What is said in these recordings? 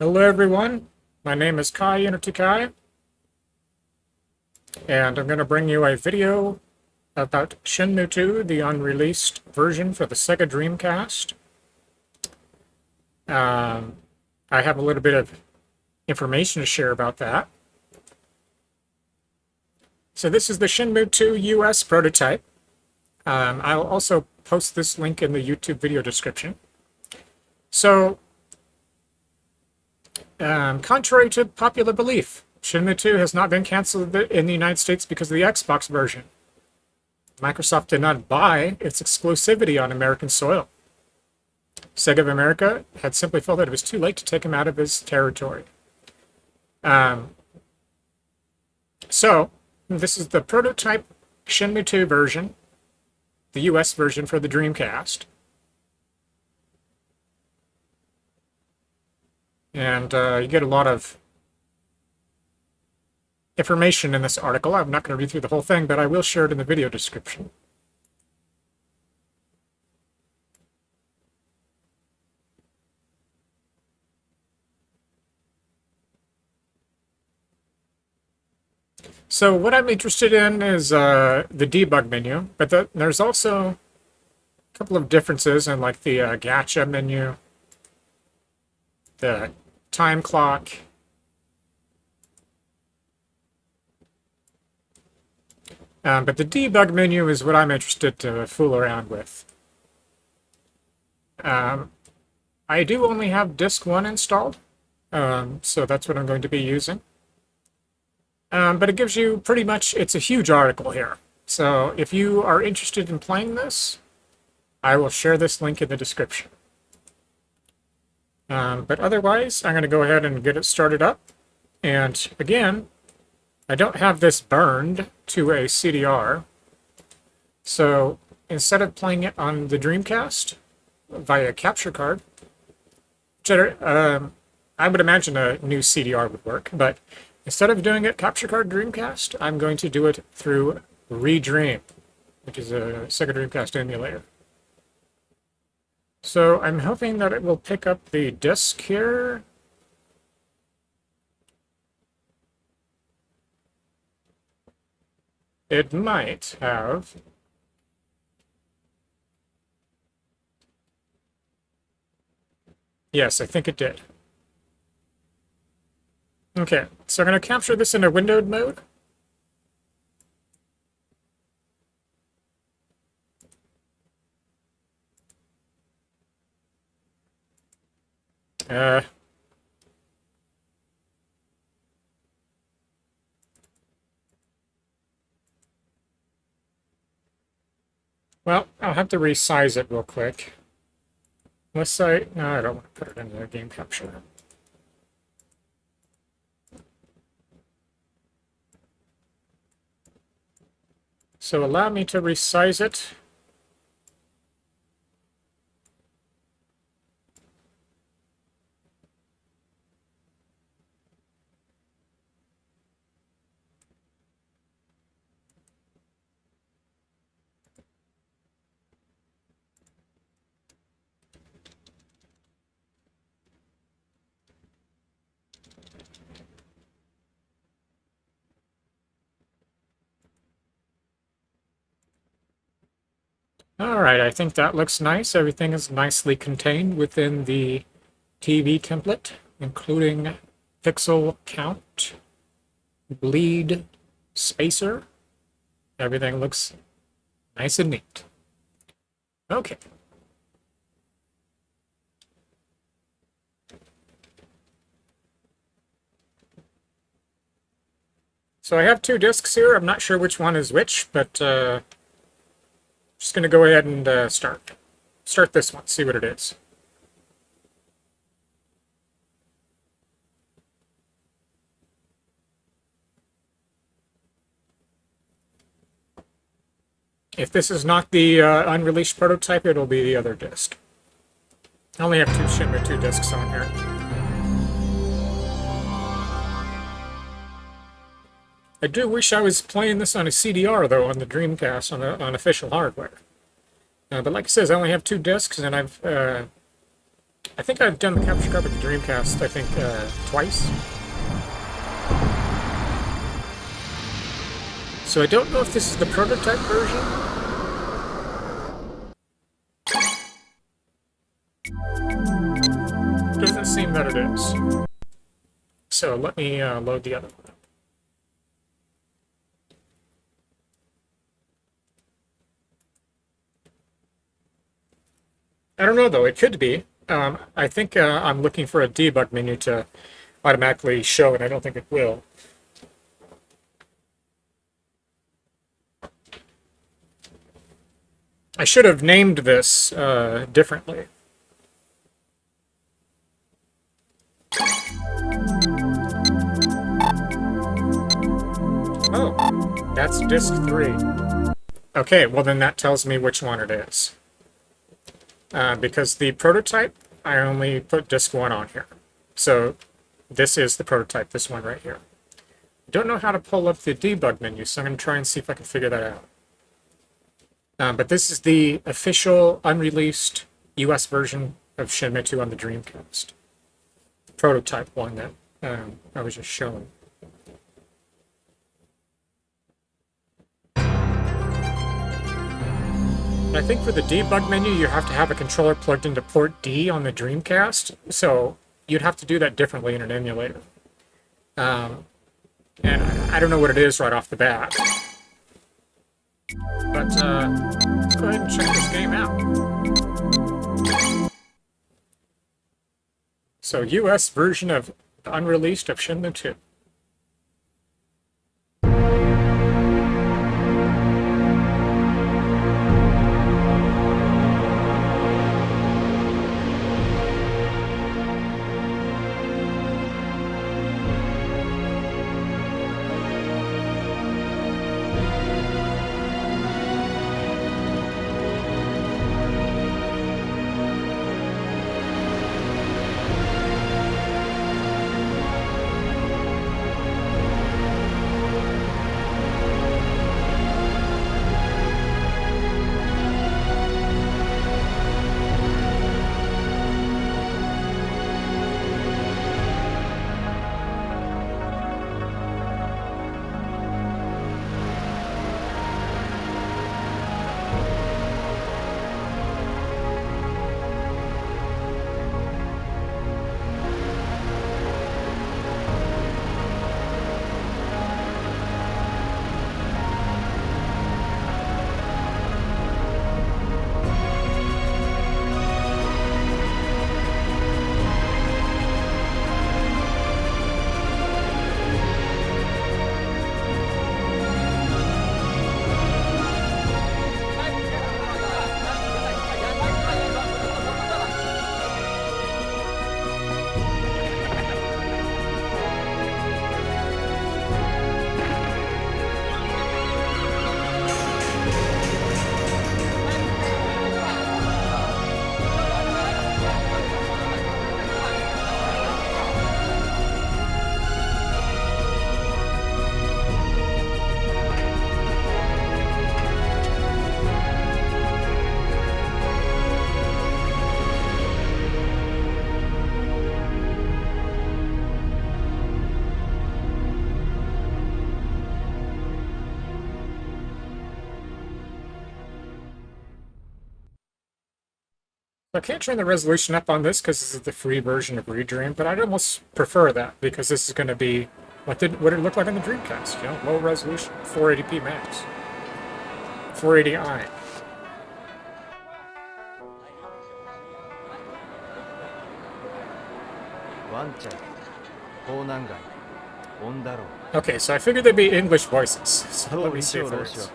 Hello everyone, my name is Kai Unity Kai, and I'm going to bring you a video about Shenmue II, the unreleased version for the Sega Dreamcast. I have a little bit of information to share about that. So this is the Shenmue II US prototype. I'll also post this link in the YouTube video description. So, contrary to popular belief, Shenmue 2 has not been canceled in the United States because of the Xbox version. Microsoft did not buy its exclusivity on American soil. Sega of America had simply felt that it was too late to take him out of his territory. So, this is the prototype Shenmue 2 version, the US version for the Dreamcast. And you get a lot of information in this article. I'm not going to read through the whole thing, but I will share it in the video description. So what I'm interested in is the debug menu, but there's also a couple of differences in like the gacha menu, the time clock, but the debug menu is what I'm interested to fool around with. I do only have disk 1 installed, so that's what I'm going to be using. But it gives you pretty much, it's a huge article here. So if you are interested in playing this, I will share this link in the description. But otherwise, I'm going to go ahead and get it started up. And again, I don't have this burned to a CDR. So instead of playing it on the Dreamcast via capture card, I would imagine a new CDR would work, but instead of doing it capture card Dreamcast, I'm going to do it through Redream, which is a Sega Dreamcast emulator. So I'm hoping that it will pick up the disk here. It might have. Yes, I think it did. Okay, so I'm going to capture this in a windowed mode. Well, I'll have to resize it real quick. Let's say, no, I don't want to put it in the game capture. So allow me to resize it. All right, I think that looks nice. Everything is nicely contained within the TV template, including pixel count, bleed, spacer. Everything looks nice and neat. Okay. So I have two disks here. I'm not sure which one is which, but just going to go ahead and start this one, see what it is. If this is not the unreleased prototype, it'll be the other disc. I only have two Shenmue 2 discs on here. I do wish I was playing this on a CDR, though, on the Dreamcast, on official hardware. But like it says, I only have two discs, and I've I think I've done the capture card with the Dreamcast, I think, twice. So I don't know if this is the prototype version. Doesn't seem that it is. So let me load the other one. I don't know though, it could be. I think I'm looking for a debug menu to automatically show, and I don't think it will. I should have named this differently. Oh, that's disk 3. Okay, well then that tells me which one it is. Because the prototype, I only put disk 1 on here. So this is the prototype, this one right here. I don't know how to pull up the debug menu, so I'm going to try and see if I can figure that out. But this is the official, unreleased US version of Shenmue II on the Dreamcast. The prototype one that I was just showing. I think for the debug menu, you have to have a controller plugged into port D on the Dreamcast, so you'd have to do that differently in an emulator. And I don't know what it is right off the bat. But let's go ahead and check this game out. So, US version of the unreleased of Shenmue II. I can't turn the resolution up on this because this is the free version of Redream, but I'd almost prefer that because this is going to be what did it look like on the Dreamcast, you know, low resolution, 480p max, 480i. Okay, so I figured there'd be English voices, so let me see if there is.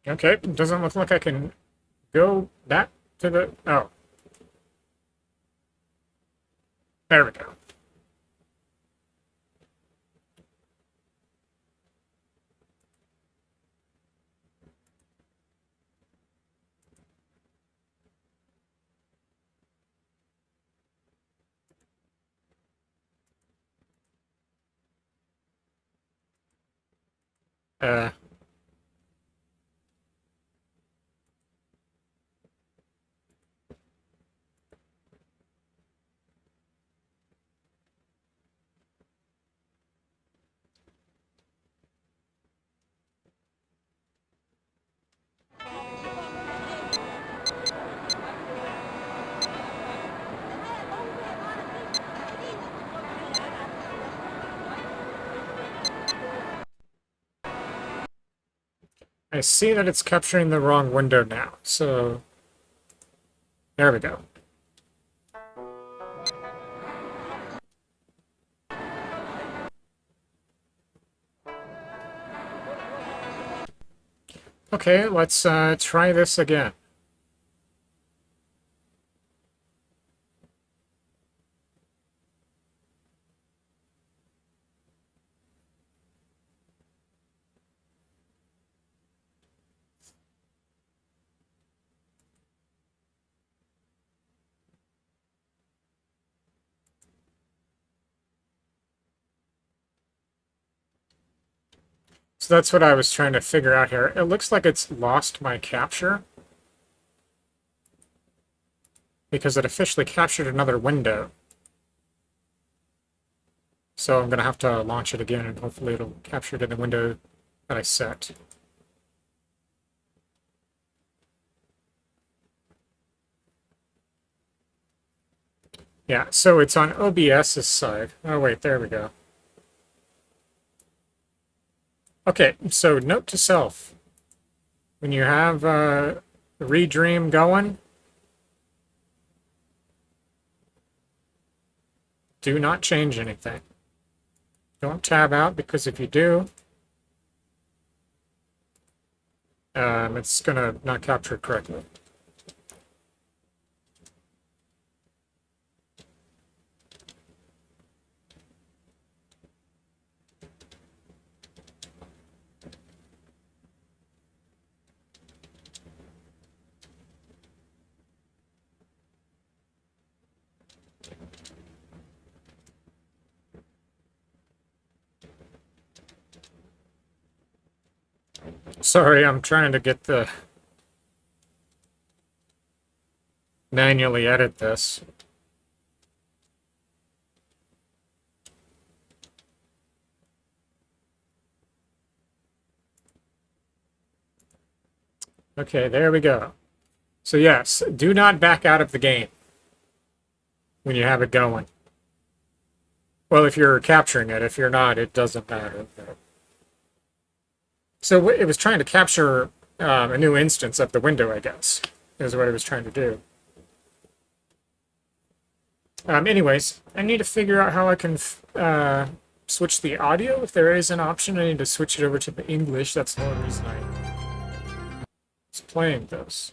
Okay, doesn't look like I can go back to the... Oh. There we go. Uh, I see that it's capturing the wrong window now, so there we go. Okay, let's try this again. So that's what I was trying to figure out here. It looks like it's lost my capture because it officially captured another window. So I'm going to have to launch it again, and hopefully it'll capture it in the window that I set. Yeah, so it's on OBS's side. Oh, wait, there we go. Okay, so note to self. When you have Redream going, do not change anything. Don't tab out, because if you do, it's going to not capture it correctly. Sorry, I'm trying to get the manually edit this. Okay, there we go. So yes, do not back out of the game when you have it going. Well, if you're capturing it. If you're not, it doesn't matter. So it was trying to capture a new instance of the window, I guess, is what it was trying to do. Anyways, I need to figure out how I can switch the audio. If there is an option, I need to switch it over to the English. That's the only reason I was playing this.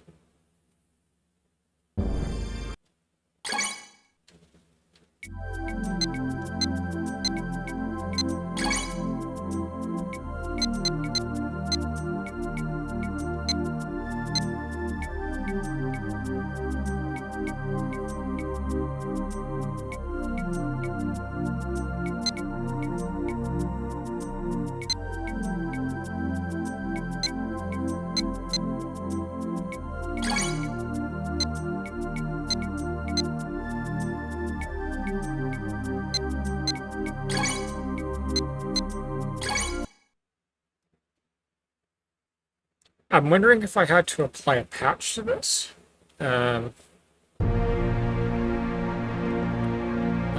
I'm wondering if I had to apply a patch to this. Not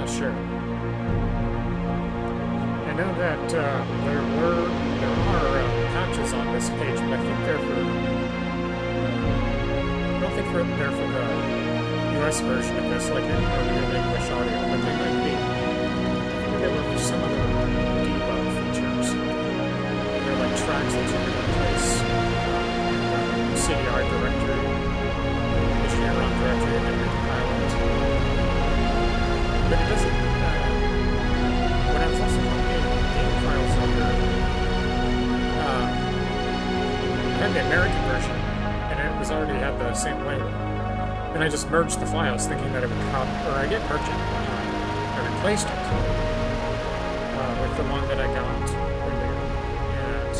sure. I know that there are patches on this page, but I think they're for. I don't think they're for the US version of this, like in the English audio, but they might be. I think they were for some of the debug features. They're like tracks that you can replace. CDR directory, HDMI directory, and then recompile it. But it doesn't, when I was also copying game files over, I had the American version, and it was already had the same label. And I just merged the files thinking that it would copy, or I didn't merge it, I replaced it with the one that I got earlier. And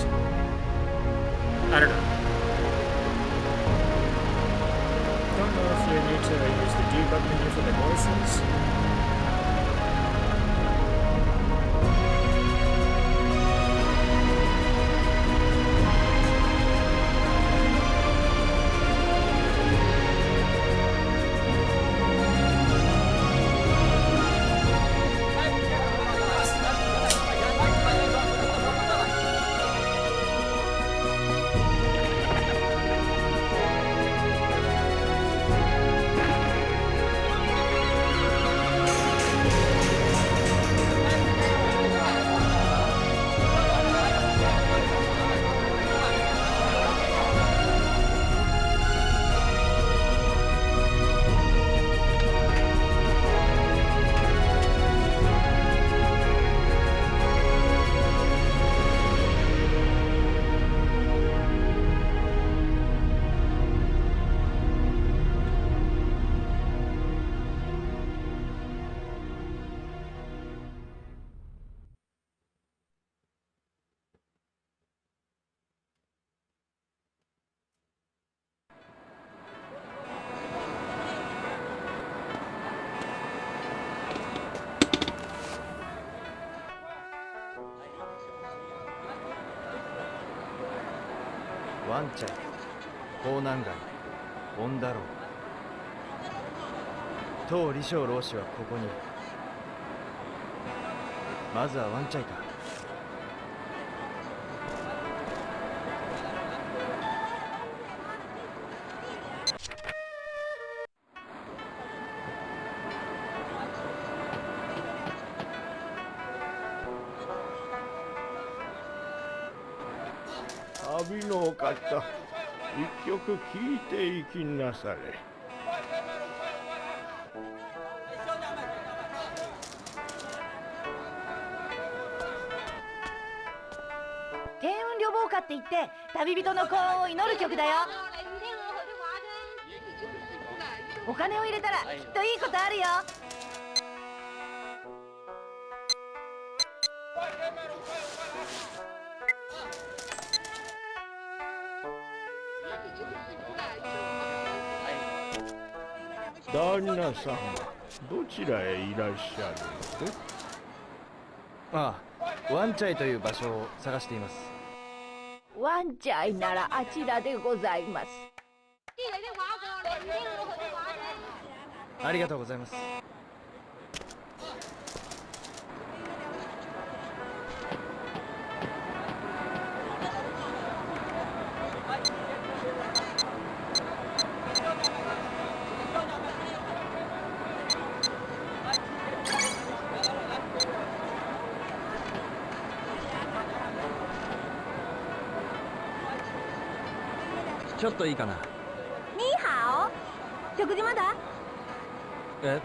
ワンチャイ、港南街、オンダロー。当李将老師はここに。まずはワンチャイか。旅のお方、一曲聴いていきなされ。天運旅防歌って言って旅人の幸運を祈る曲だよ。お金を入れたらきっといいことあるよ。旦那様、どちらへいらっしゃるの？ああ、ワンチャイという場所を探しています。ワンチャイならあちらでございます。ありがとうございます。ちょっといいかな。ニーハオ、食事まだ？え、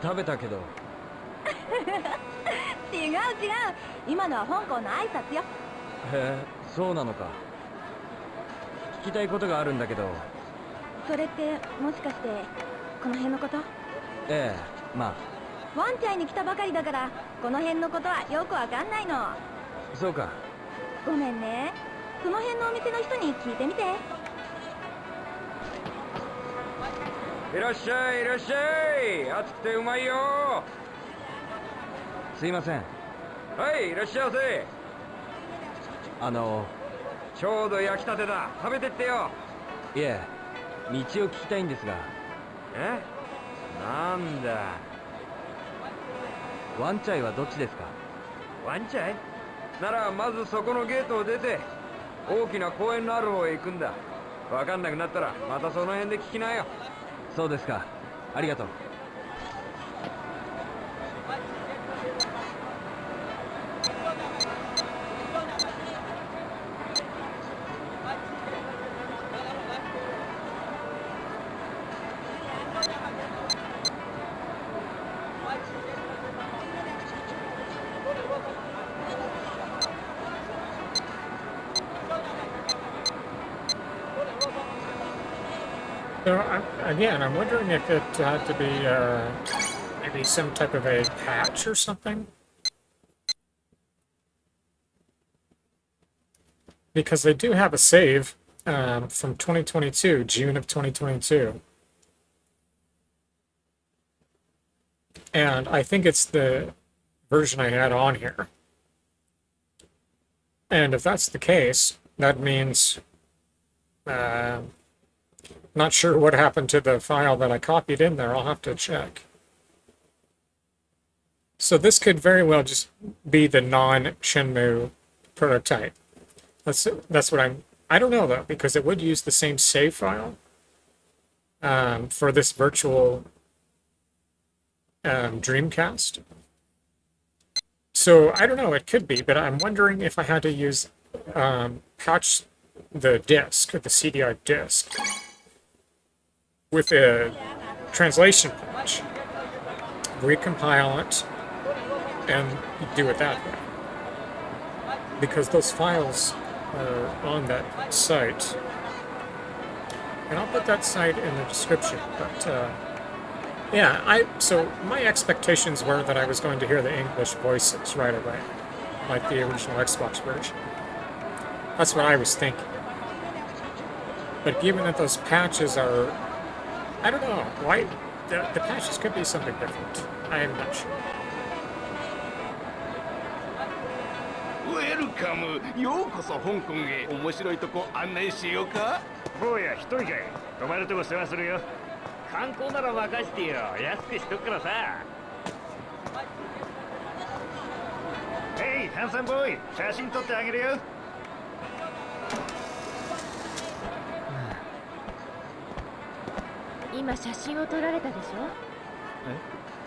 食べたけど。違う違う、今のは香港の挨拶よ。へえ、そうなのか。聞きたいことがあるんだけど。それってもしかしてこの辺のこと？ええ、まあ。ワンチャイに来たばかりだからこの辺のことはよくわかんないの。そうか。ごめんね、その辺のお店の人に聞いてみて。いらっしゃいいらっしゃい、熱くてうまいよ。すいません。はい、いらっしゃいませ。ちょうど焼きたてだ、食べてってよ。いえ、道を聞きたいんですが。え、なんだ。ワンチャイはどっちですか？ワンチャイならまずそこのゲートを出て大きな公園のある方へ行くんだ。わかんなくなったらまたその辺で聞きなよ。そうですか。ありがとう。So again, I'm wondering if it had to be maybe some type of a patch or something. Because they do have a save from 2022, June of 2022. And I think it's the version I had on here. And if that's the case, that means... not sure what happened to the file that I copied in there. I'll have to check. So this could very well just be the non-Shenmue prototype. That's what I don't know though, because it would use the same save file for this virtual Dreamcast. So I don't know, it could be, but I'm wondering if I had to use patch the disk, or the CDI disk, with a translation patch, recompile it, and do it that way. Because those files are on that site. And I'll put that site in the description, but yeah, so my expectations were that I was going to hear the English voices right away, like the original Xbox version. That's what I was thinking. But given that those patches are, I don't know, why the patches could be something different. I am not sure. Welcome カム、ようこそ香港へ。面白いとこ案内しようか。坊や一人かい。泊まるとこ世話するよ。観光なら任してよ。安くしとくからさ。ヘイ、ハンサムボーイ、写真撮ってあげるよ。今写真を撮られたでしょ。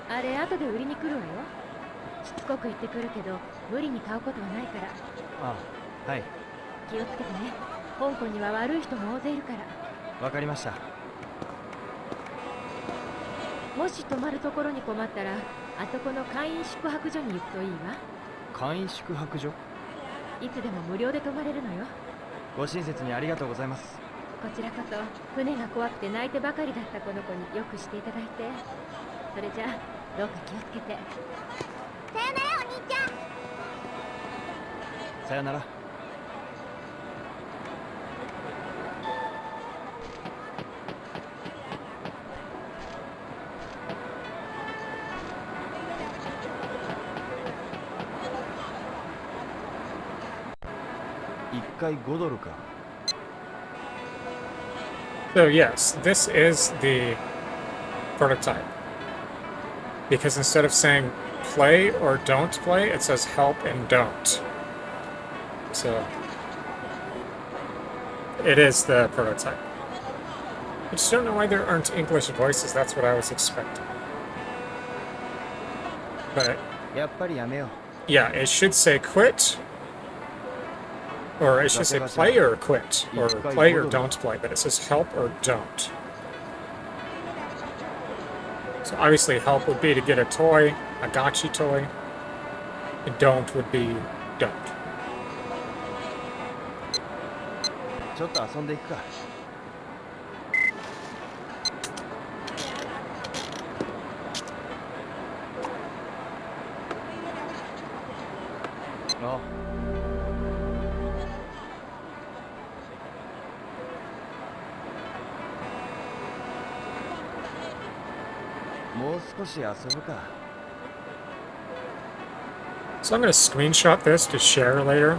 あれ後で売りに来るわよ。しつこく言ってくるけど無理に買うことはないから。あ、はい、気をつけてね。香港には悪い人も大勢いるから。わかりました。もし泊まるところに困ったらあそこの会員宿泊所に行くといいわ。会員宿泊所？いつでも無料で泊まれるのよ。ご親切にありがとうございます。こちらこそ船が怖くて泣いてばかりだったこの子によくしていただいて。それじゃあどうか気をつけて。さよならお兄ちゃん。さよなら。1回5ドルか。So yes, this is the prototype. Because instead of saying play or don't play, it says help and don't. So it is the prototype. I just don't know why there aren't English voices. That's what I was expecting. But やっぱりやめよ yeah, it should say quit. Or it should say play or quit. Or play or don't play. But it says help or don't. So obviously help would be to get a toy, a gotcha toy. And don't would be don't. う。ちょっと遊んでいくか。あ、もう少し遊ぶか。So I'm going to screenshot this to share later.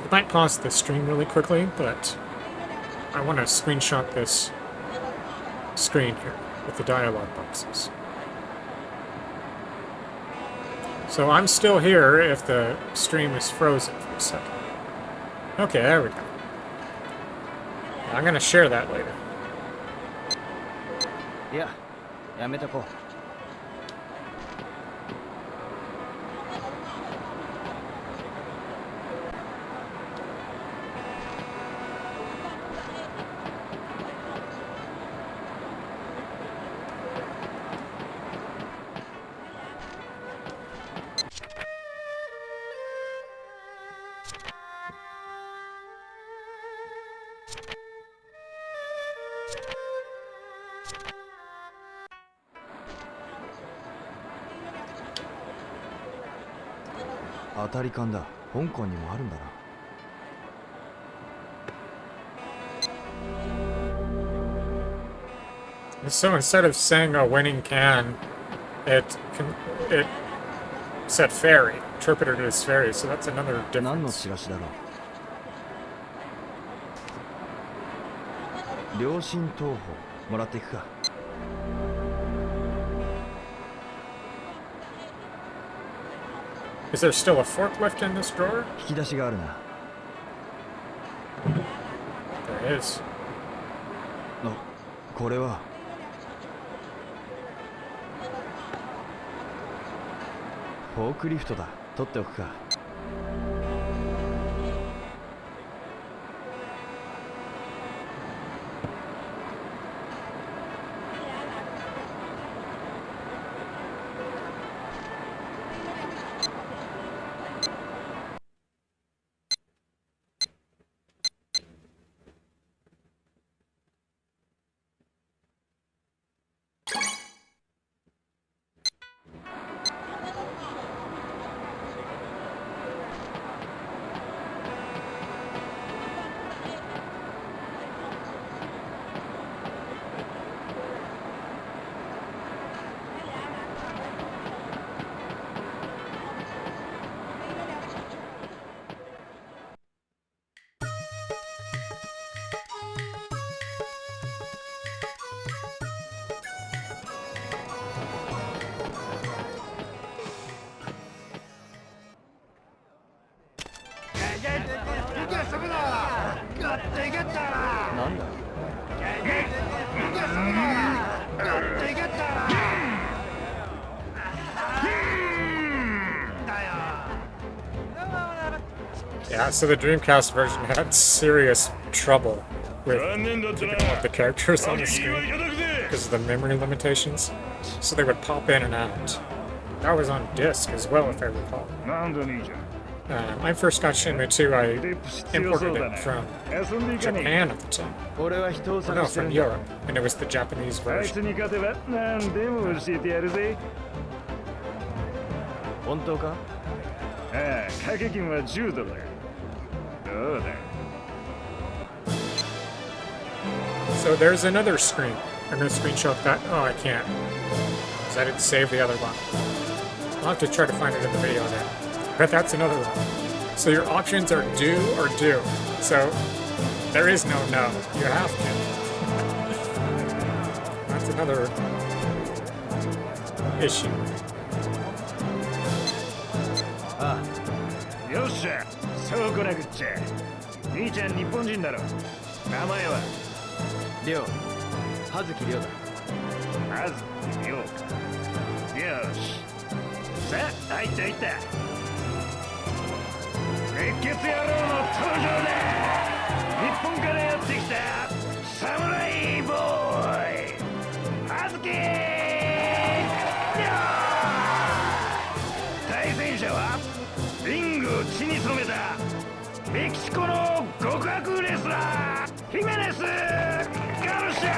I might pause the stream really quickly, but I want to screenshot this screen here with the dialog boxes. So I'm still here if the stream is frozen for a second. Okay, there we go. I'm going to share that later. いや、やめとこう。当たり缶だ。香港にもあるんだな。So instead of saying a winning can, it said fairy, interpreted it as fairy, so that's another 何の difference. チラシだろう。良心東宝もらっていくか。Is there still a forklift in this drawer? 引き出しがあるな。There is. あ、これは。フォークリフトだ。取っておくか。なんだ Yeah, so the Dreamcast version had serious trouble with keeping all of the characters on the screen because of the memory limitations. So they would pop in and out. That was on disc as well, if I recall. I first got Shenmue II, I imported it from Japan at the time. 俺は人を No, 探して from るんだ Europe, and it was the Japanese あいつ version. に勝てば何でも教えてやるぜ。本当か ああ、掛け金は10ドルだ。どうだ。 So there's another screen. I'm going to screenshot that. Oh, I can't, because I didn't save the other one. I'll have to try to find it in the video then. But that's another one. So your options are do or do. So there is no no. You have to. That's another issue. あよっしゃ、そうこなくっちゃ。兄ちゃん日本人だろ。名前はありょう葉月亮だまずようか。よし。さあ、入った入った。熱血野郎の登場だ。日本からやってきたサムライボーイ葉月対戦者はリングを血に染めたメキシコの極悪レスラーヒメネス・ガルシャ。さ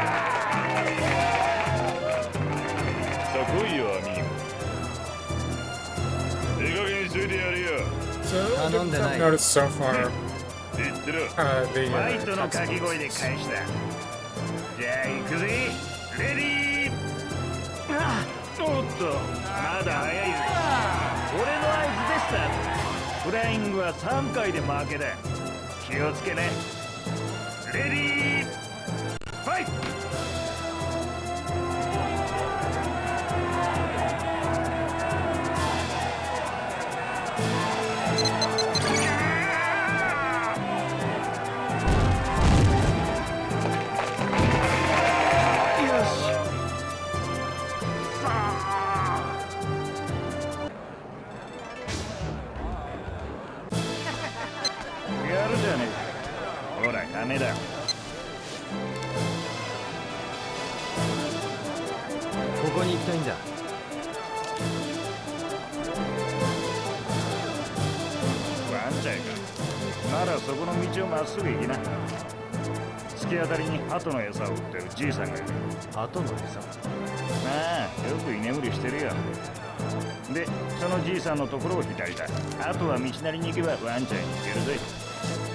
あ来いよアミーゴ。手加減しといてやるよ。 So I don't I've deny. noticed so far 言ってろ。 the ファイトの掛け声で text 返した。じゃあ行くぜ。レディー。ああ、おっと、まだ早いぜ。俺の合図でした。フライングは3回で負けだ。気をつけね。レディー。ファイト。 やるじゃねえか。ほら金だ。ここに行きたいんだワンちゃいか。ならそこの道をまっすぐ行きな。突き当たりに鳩の餌を売ってるじいさんがいる。後の餌ああ、よく居眠りしてるよ。で、そのじいさんのところを左だ。あとは道なりに行けばワンちゃんに行けるぜ。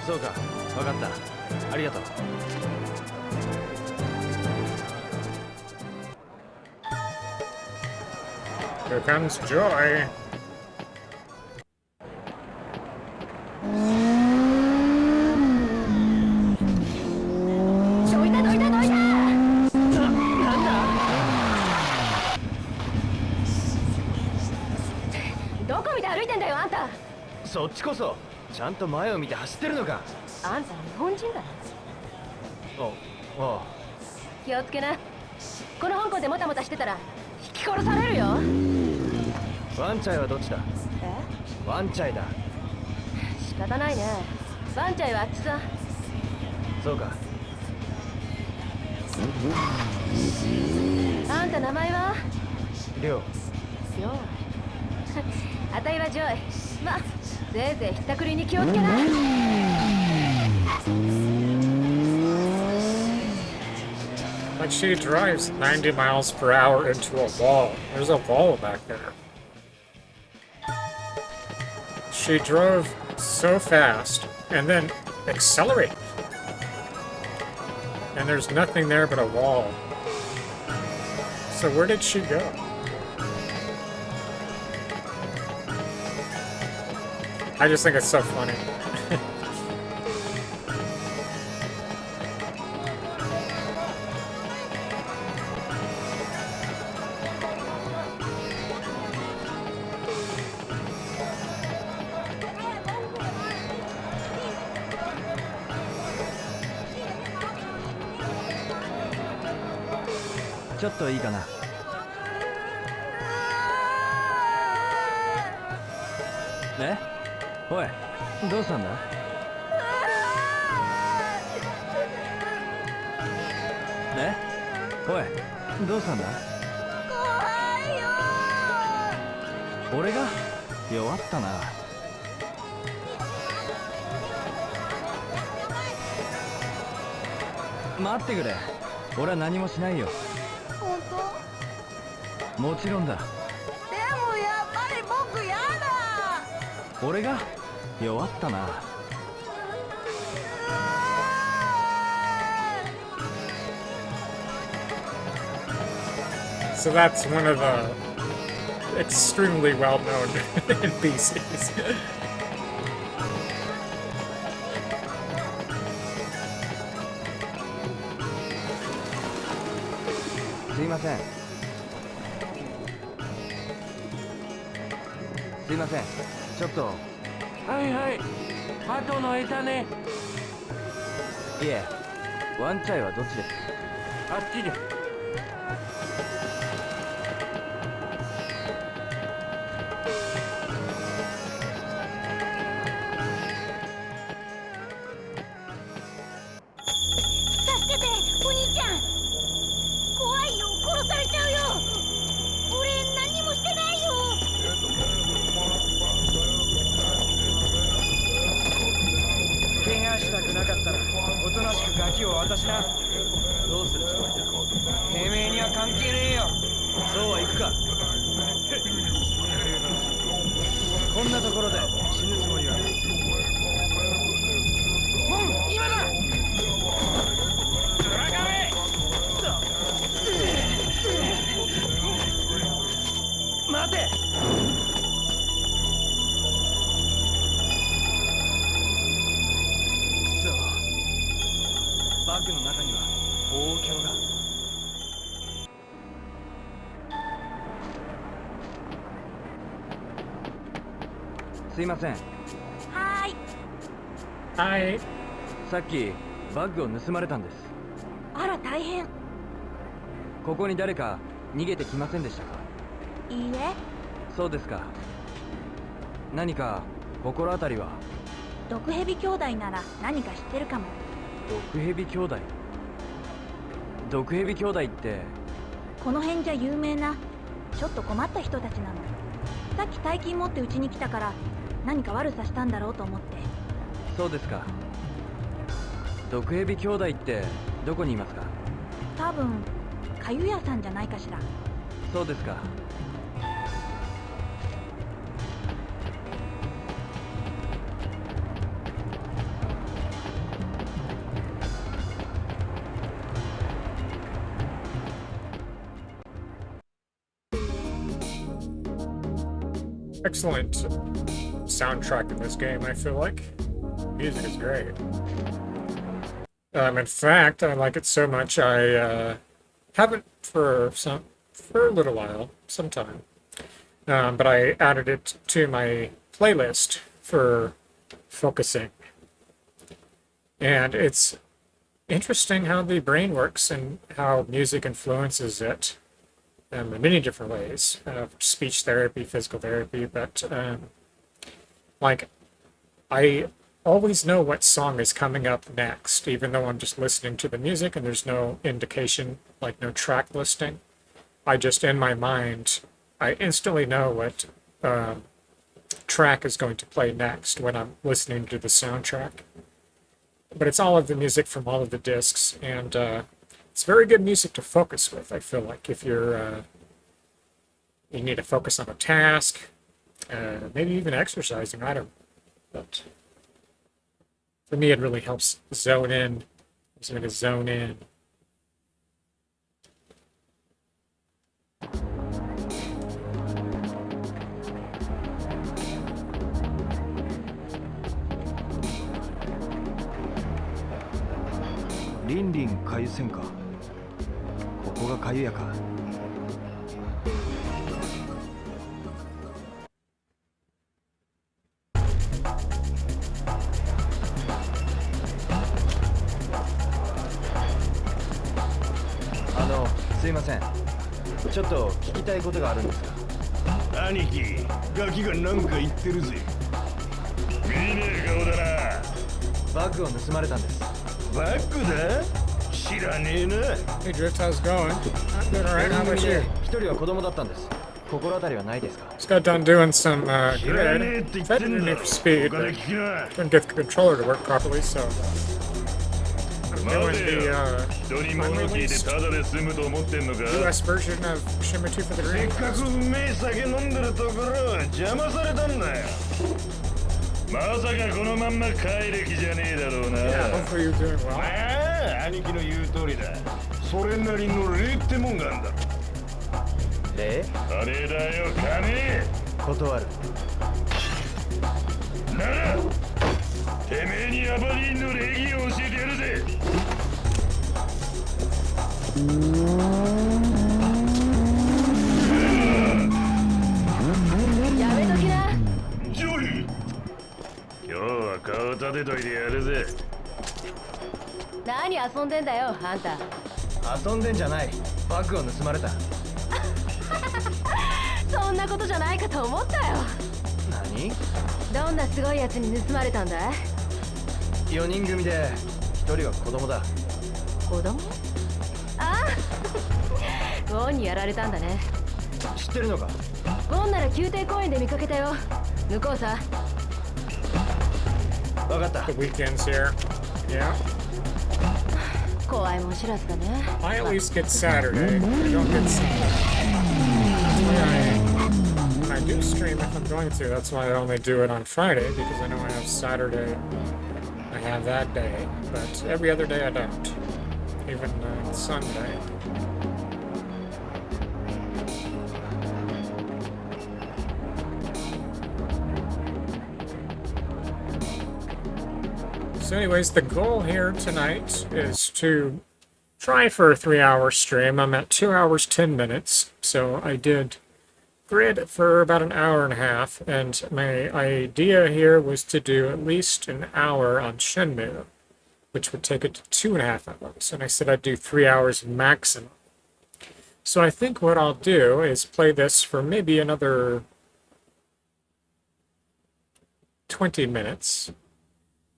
そうか分かったありがとう Here comes Joy. どいたどいたどいた。なんだどこ見て歩いてんだよあんた。そっちこそちゃんと前を見て走ってるのかあんた日本人だ。おおう気をつけな。この香港でもたもたしてたら引き殺されるよ。ワンチャイはどっちだえ、ワンチャイだ仕方ないね。ワンちゃいはあっちさ。そうかあんた名前は？亮ジョイ。あたいはジョイ。ま、せいぜいひったくりに気をつけな。Like she drives 90 miles per hour into a wall. There's a wall back there. She drove so fast and then accelerated. And there's nothing there but a wall. So where did she go? I just think it's so funny. ちょっといいかな。え、おい、どうしたんだ。え、おい、どうしたんだ。俺が弱ったな。待ってくれ、俺は何もしないよ。本当？もちろんだ。でもやっぱり僕やだ。俺が弱ったな。So that's one of the extremely well-known NPCs. すいません。すいません。ちょっと。はいはい。鳩の餌ね。いえ、ワンチャイはどっちです。あっちで。助けて、お兄ちゃん。怖いよ、殺されちゃうよ。俺何もしてないよ。怪我したくなかったらおとなしくガキを渡しな。どうするつもりだ。てめえには関係ねえよ。そうはいくか。こんなところで死ぬつもりは。今だ。ドラガメ。待て。バッグの中には大鏡が。すいません。はーい。Hi. さっきバッグを盗まれたんです。あら大変。ここに誰か逃げてきませんでしたか。いいえ、そうですか。何か心当たりは。毒蛇兄弟なら何か知ってるかも。毒蛇兄弟。毒蛇兄弟ってこの辺じゃ有名なちょっと困った人たちなの。さっき大金持ってうちに来たから何か悪さしたんだろうと思って。そうですか。毒蛇兄弟ってどこにいますか。多分かゆ屋さんじゃないかしら。そうですか。Excellent soundtrack in this game, I feel like. Music is great. In fact, I like it so much I haven't for a little while, some time. But I added it to my playlist for focusing. And it's interesting how the brain works and how music influences it in many different ways. Speech therapy, physical therapy, but like I always know what song is coming up next, even though I'm just listening to the music and there's no indication, like no track listing. I just, in my mind, I instantly know what track is going to play next when I'm listening to the soundtrack. But it's all of the music from all of the discs, and it's very good music to focus with, I feel like, if you're you need to focus on a task, maybe even exercising, I don't know. But for me, it really helps zone in. Just going to zone in. Linかゆせんか。ここがかゆやか。すいません。ちょっと聞きたいことがあるんですが。兄貴、ガキがなんか言ってるぜ。見ねえ顔だな。バッグを盗まれたんです。バッグだ？知らねえな。 Hey Drift, how's it going? I'm doing alright, how about you? 一人は子供だったんです。心当たりはないですか？ Just got done doing some 知らねえ grid. って言っ Fed てん didn't だ need ろ。 for speed, 他で but 聞きな。 couldn't get the controller to work properly, so I'm 待 doing て the よ。人に物聞いてただで済むと思ってんのか。 US version of Shenmue II for the せっか Dreamcast. くうめえ酒飲んでるところを邪魔されたんだよ。まさかこのまんま帰る気じゃねえだろうな。 Yeah, hopefully you're doing well. ああ、兄貴の言う通りだ。それなりの礼ってもんがあんだ。礼？金だよ、金。断る。なら、てめえにアバリーンの礼儀を教えてやるぜ。やめときな。ジョイ。今日は顔立てといてやるぜ。何遊んでんだよ、あんた。遊んでんじゃない。バッグを盗まれた。そんなことじゃないかと思ったよ。何？どんなすごいやつに盗まれたんだい？4人組で1人は子供だ。子供？ああゴンにやられたんだね。知ってるのか？ゴンなら宮廷公園で見かけたよ。向こうさ。分かった。 The weekends here. Yeah. 怖いもん知らずだね。 I at least get Saturday. I don't get Sunday. When I do stream, if I'm going to, that's why I only do it on Friday, because I know I have Saturday. I have that day, but every other day I don't. Even Sunday. So anyways, the goal here tonight is to try for a 3-hour stream. I'm at 2 hours 10 minutes, so I did grid for about an hour and a half, and my idea here was to do at least an hour on Shenmue, which would take it to 2.5 hours, and I said I'd do 3 hours maximum. So I think what I'll do is play this for maybe another 20 minutes,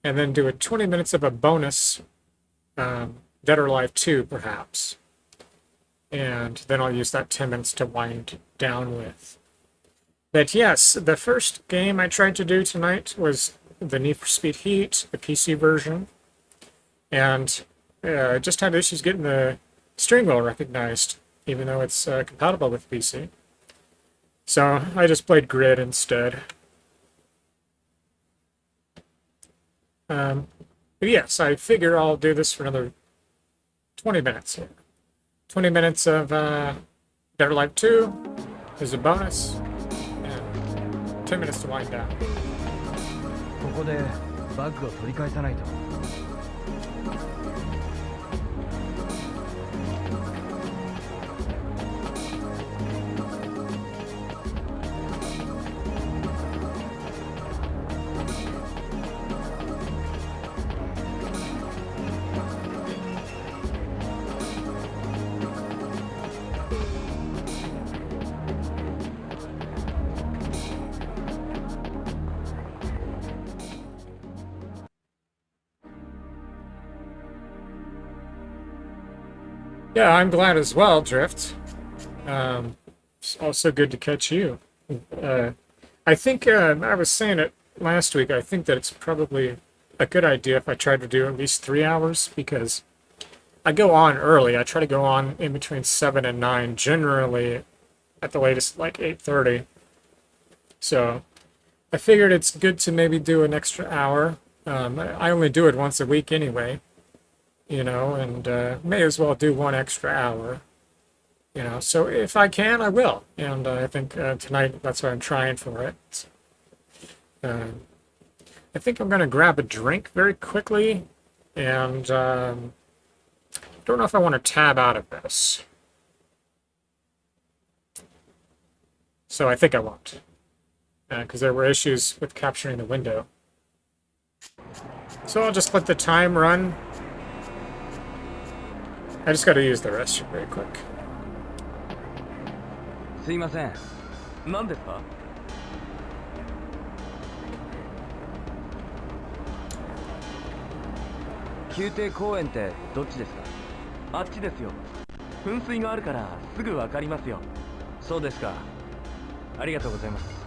and then do a 20 minutes of a bonus Dead or Alive 2, perhaps. And then I'll use that 10 minutes to wind down with. But yes, the first game I tried to do tonight was the Need for Speed Heat, the PC version. And I just had issues getting the steering wheel recognized, even though it's compatible with PC. So I just played Grid instead. But yes, I figure I'll do this for another 20 minutes here. 20 minutes of Dead or Alive 2 is a bonus, and 10 minutes to wind down. ここでバッグを取り返さないと。Yeah, I'm glad as well, Drift. It's also good to catch you. I think I was saying it last week. I think that it's probably a good idea if I try to do at least 3 hours, because I go on early. I try to go on in between 7 and 9, generally at the latest like 8:30. So I figured it's good to maybe do an extra hour. I only do it once a week anyway. You know, and may as well do 1 extra hour, you know, so if I can, I will, and I think tonight, that's why I'm trying for it. I think I'm going to grab a drink very quickly, and don't know if I want to tab out of this, so I think I won't, because there were issues with capturing the window. So I'll just let the time run. I just got to use the restroom very quick. すいません。何ですか？宮廷公園ってどっちですか？あっちですよ。噴水があるからすぐわかりますよ。そうですか。ありがとうございます。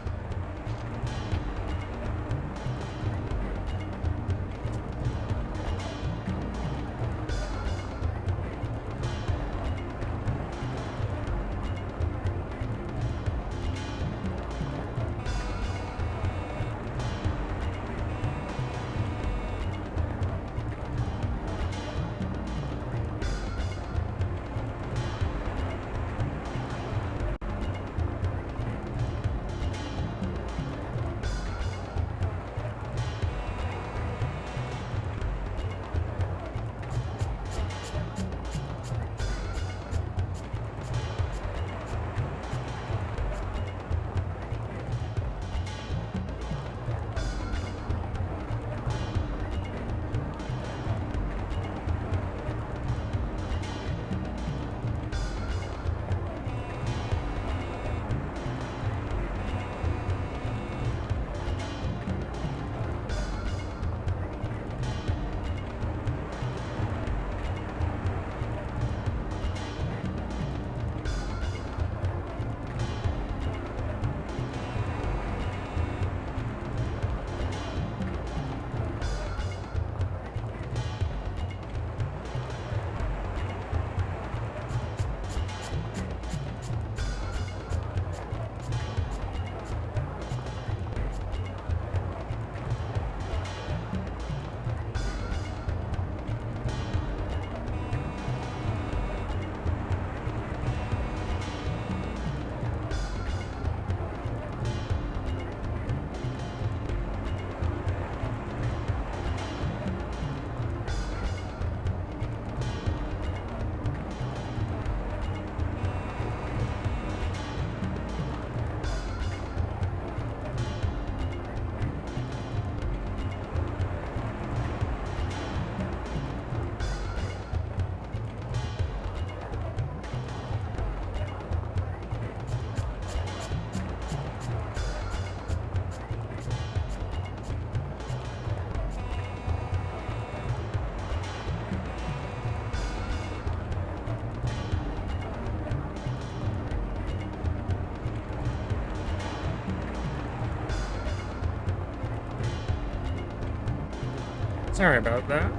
Sorry about that.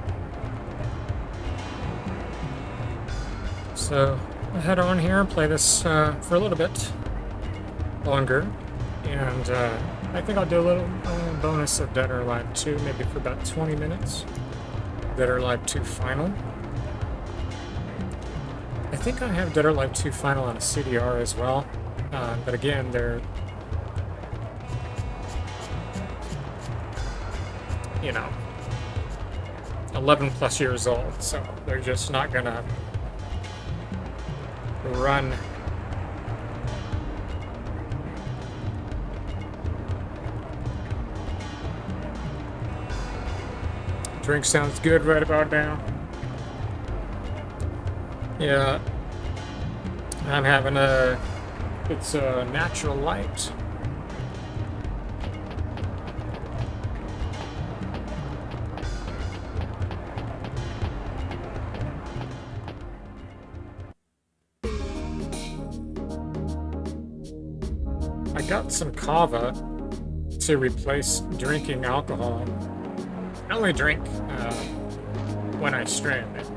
So, I'll head on here, play this for a little bit longer, and I think I'll do a little bonus of Dead or Alive 2, maybe for about 20 minutes. Dead or Alive 2 Final. I think I have Dead or Alive 2 Final on a CDR as well, but again, they're, you know, 11 plus years old, so they're just not gonna run drink sounds good right about now. Yeah, I'm having it's a natural light. I got some kava to replace drinking alcohol. I only drink when I stream it.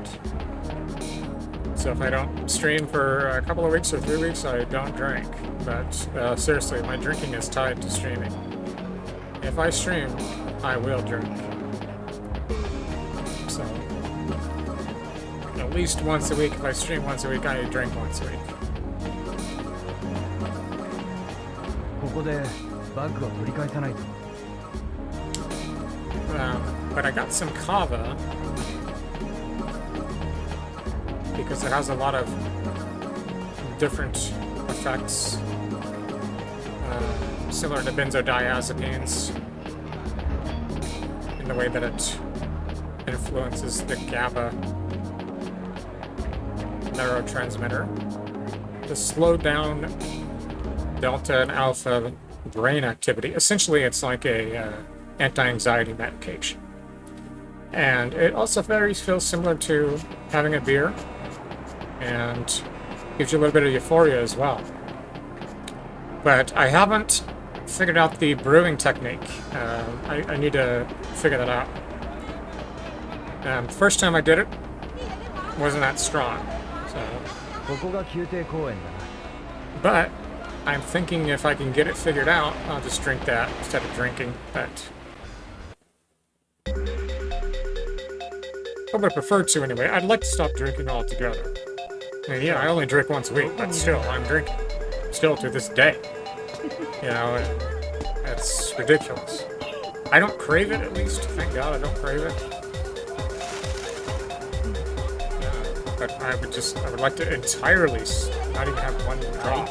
So if I don't stream for a couple of weeks or 3 weeks, I don't drink. But seriously, my drinking is tied to streaming. If I stream, I will drink. So at least once a week. If I stream once a week, I drink once a week. ここでバッグを取り返さないと。But I got some kava because it has a lot of different effects, similar to benzodiazepines in the way that it influences the GABA neurotransmitter to slow down delta and alpha brain activity. Essentially, it's like a anti-anxiety medication. And it also feels similar to having a beer, and gives you a little bit of euphoria as well. But I haven't figured out the brewing technique. I need to figure that out. First time I did it, wasn't that strong. So. ここが宮廷公園だな But I'm thinking if I can get it figured out, I'll just drink that instead of drinking. But I would have preferred to anyway. I'd like to stop drinking altogether. I mean, yeah, I only drink once a week, but still, I'm drinking. Still to this day. You know, that's ridiculous. I don't crave it, at least. Thank God I don't crave it. But I would like to entirely not even have one drop.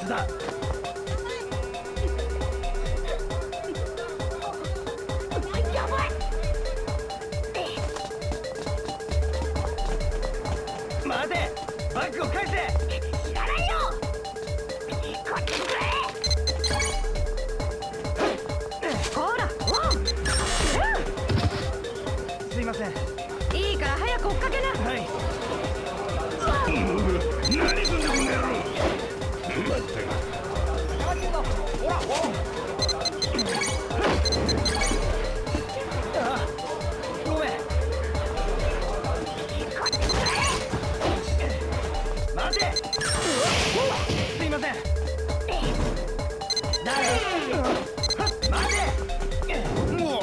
待て、バッグを返せ。知らないよ。こっちくれ。ほら、すいません。いいから早く追っかけな。はい。何すんだこの野郎。ほら、ごめん。待て。すいません。誰？待て。もう。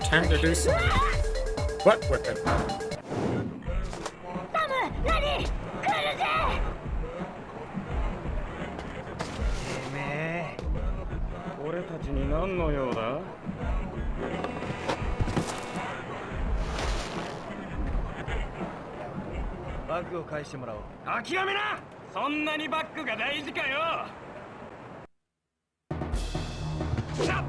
Time to do some butt whipping. 俺たちに何の用だ？バッグを返してもらおう。諦めな！そんなにバッグが大事かよ！なっ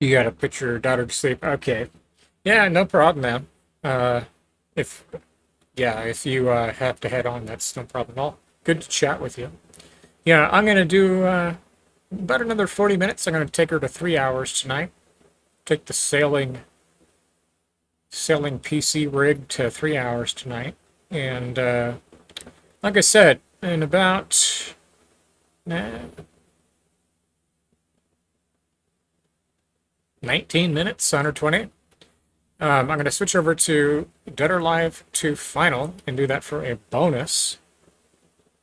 ！You gotta put your daughter to sleep. Okay. Yeah, no problem, man. If you have to head on, that's no problem at all. Good to chat with you. Yeah, I'm gonna do about another 40 minutes. I'm gonna take her to 3 hours tonight. Take the sailing PC rig to 3 hours tonight. And like I said, in about 19 minutes, 120. I'm going to switch over to Dead or Alive 2 Final and do that for a bonus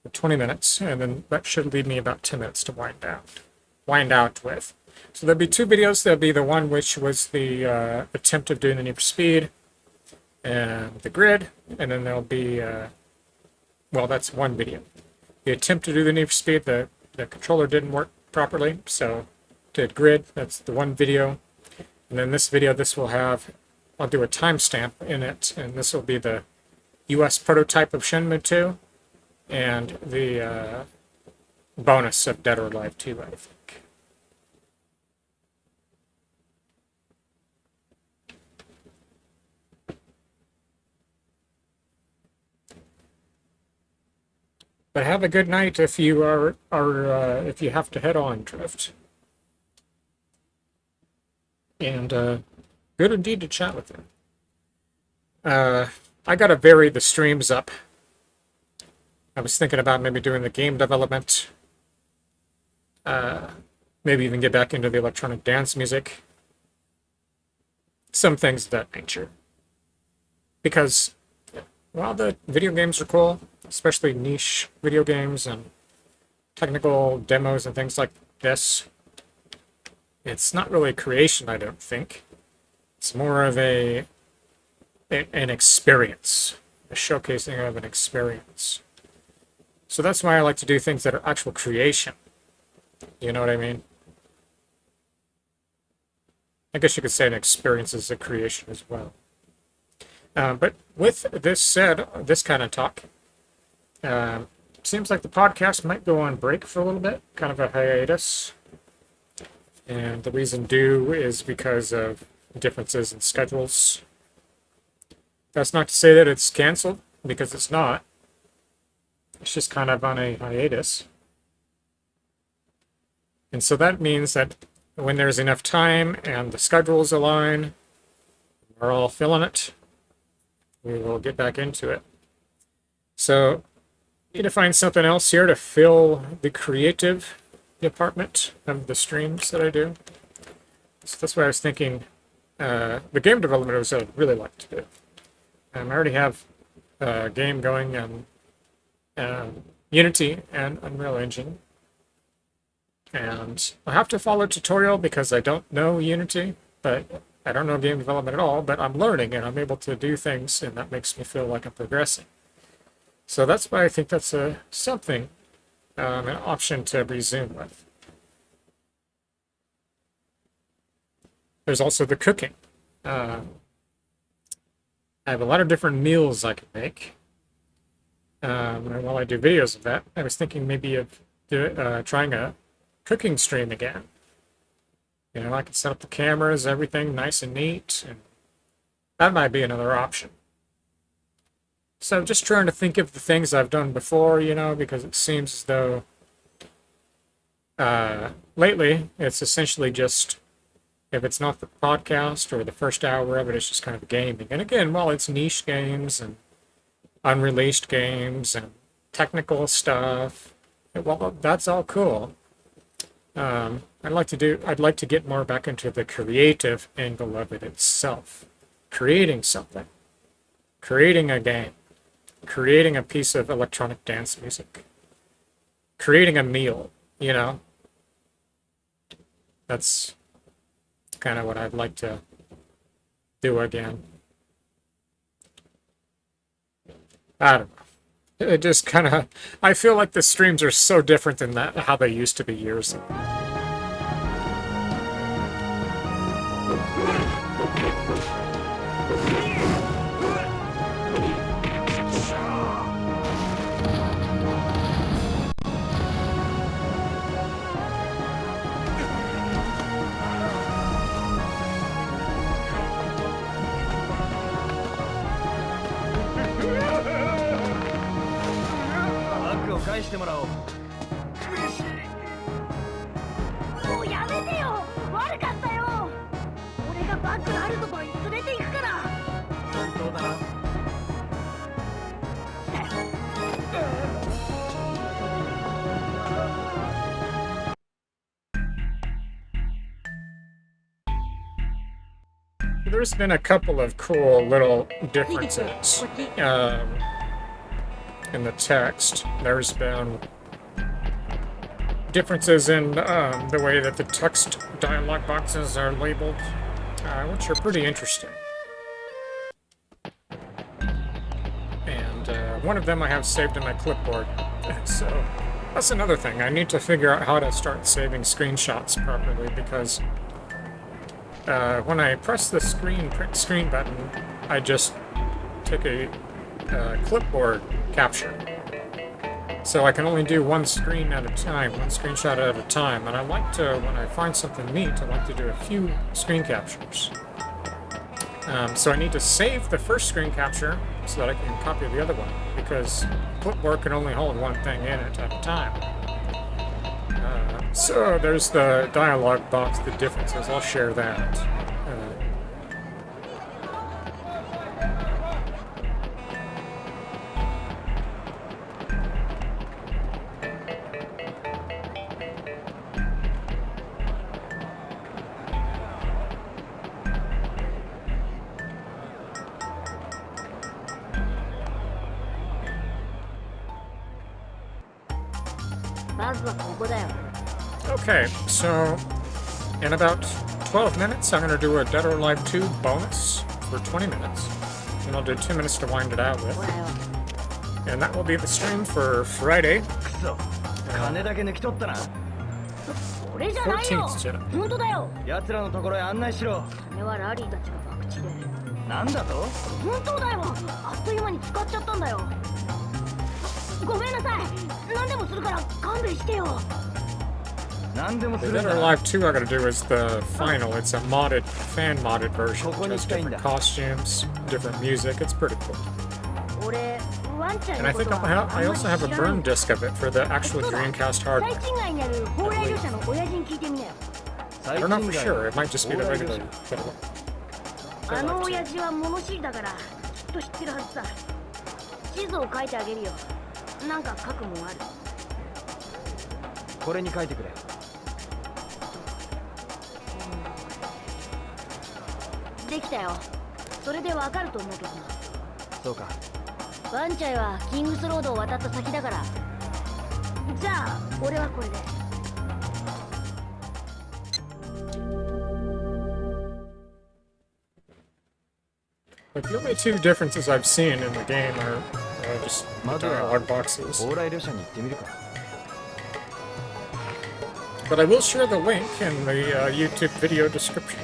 for 20 minutes, and then that should leave me about 10 minutes to wind out with. So there'll be 2 videos. There'll be the one which was the attempt of doing the Need for Speed and the grid, and then there'll be, well, that's one video. The attempt to do the Need for Speed, the controller didn't work properly, so did grid. That's the one video. And then this video, I'll do a timestamp in it, and this will be the US prototype of Shenmue II and the bonus of Dead or Alive 2, I think. But have a good night if you if you have to head on drift. And good indeed to chat with you. I gotta vary the streams up. I was thinking about maybe doing the game development. Maybe even get back into the electronic dance music. Some things of that nature. Because while the video games are cool, especially niche video games and technical demos and things like this, it's not really creation, I don't think. It's more of an experience, a showcasing of an experience. So that's why I like to do things that are actual creation. You know what I mean? I guess you could say an experience is a creation as well. But with this said, this kind of talk, seems like the podcast might go on break for a little bit, kind of a hiatus. And the reason due is because of differences in schedules. That's not to say that it's canceled, because it's not. It's just kind of on a hiatus. And so that means that when there's enough time and the schedules align, we're all feeling it, we will get back into it. So, need to find something else here to fill the creative department of the streams that I do. So that's why I was thinking the game development is what I'd really like to do. I already have a game going in Unity and Unreal Engine. And I have to follow a tutorial because I don't know Unity, but I don't know game development at all, but I'm learning and I'm able to do things, and that makes me feel like I'm progressing. So that's why I think that's something, an option to resume with. There's also the cooking. I have a lot of different meals I can make. And while I do videos of that, I was thinking maybe of trying a cooking stream again. You know, I can set up the cameras, everything nice and neat, and that might be another option. So just trying to think of the things I've done before, you know, because it seems as though lately it's essentially just, if it's not the podcast or the first hour of it, it's just kind of gaming. And again, while it's niche games and unreleased games and technical stuff, well, that's all cool. I'd like to get more back into the creative angle of it itself. Creating something. Creating a game. Creating a piece of electronic dance music. Creating a meal, you know? That's kind of what I'd like to do again. I don't know. It just kind of, I feel like the streams are so different than how they used to be years ago. There's been a couple of cool little differences in the text. There's been differences in the way that the text dialog boxes are labeled, which are pretty interesting. And one of them I have saved in my clipboard. So that's another thing. I need to figure out how to start saving screenshots properly, because when I press the print screen button, I just take a clipboard capture. So I can only do one screen at a time, one screenshot at a time. And I like to, when I find something neat, I like to do a few screen captures. So I need to save the first screen capture so that I can copy the other one, because clipboard can only hold one thing in it at a time. So there's the dialog box, the differences. I'll share that. Okay, so in about 12 minutes, I'm going to do a Dead or Alive 2 bonus for 20 minutes. And I'll do 2 minutes to wind it out with. And that will be the stream for Friday. 金だけ抜き取ったな。俺じゃないよ。 14th じゃない。本当だよ。奴らのところへ案内しろ。金はラリーたちが博打で。なんだと？本当だよ。あっという間に使っちゃったんだよ。ごめんなさい。何でもするから勘弁してよ。 The Dead or Alive 2 I gotta do is the final. It's a modded, fan modded version. It has different costumes, different music. It's pretty cool. And I think I also have a burn disc of it for the actual Dreamcast hardware. I don't know for sure. It might just be the regular. あの親父は物知りだからきっと知ってるはずさ。地図を書いてあげるよ。なんか書くもんある。これに書いてくれ。できたよ。それでわかると思うけどな。そうか。ワンチャイはキングスロードを渡った先だから。じゃあ俺はこれで。But the only two differences I've seen in the game are just the dialogue boxes. 往来旅社に行ってみるか。 But I will share the link in the YouTube video description.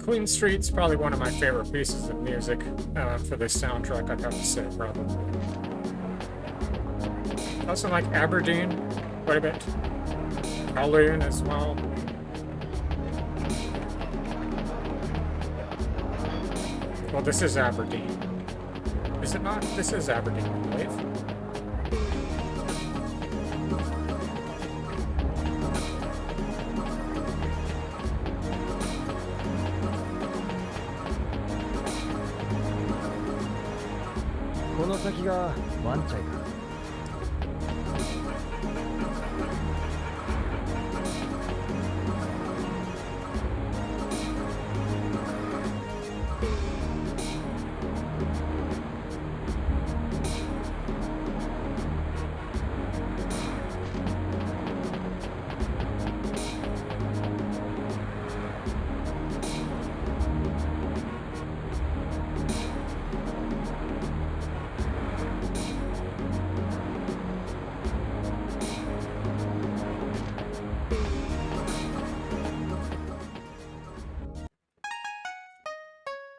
Queen Street's probably one of my favorite pieces of music for this soundtrack, I'd have to say, probably. I also like Aberdeen quite a bit. Kowloon as well. Well, this is Aberdeen. Is it not? This is Aberdeen, I believe.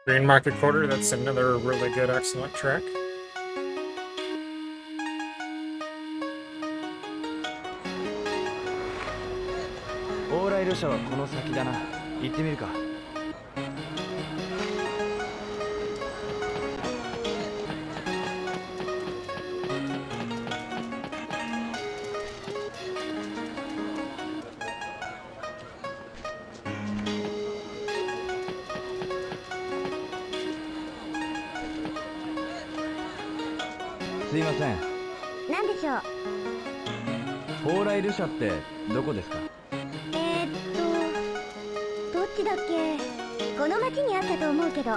Green Market Quarter, that's another really good, excellent track. 往来旅社はこの先だな。行ってみるか。すいません。なんでしょう。往来旅社ってどこですか？どっちだっけ？この町にあったと思うけど。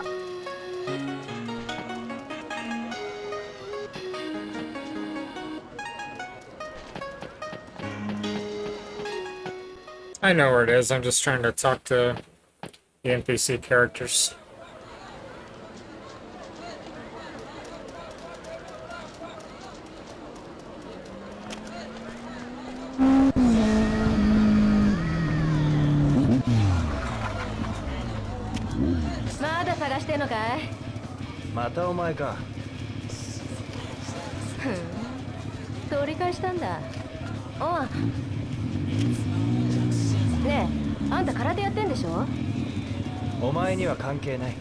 I know where it is. I'm just trying to talk to the NPC characters.まだ探してんのかい？またお前か。取り返したんだ。おう。ねえ、あんた空手やってんでしょ？お前には関係ない。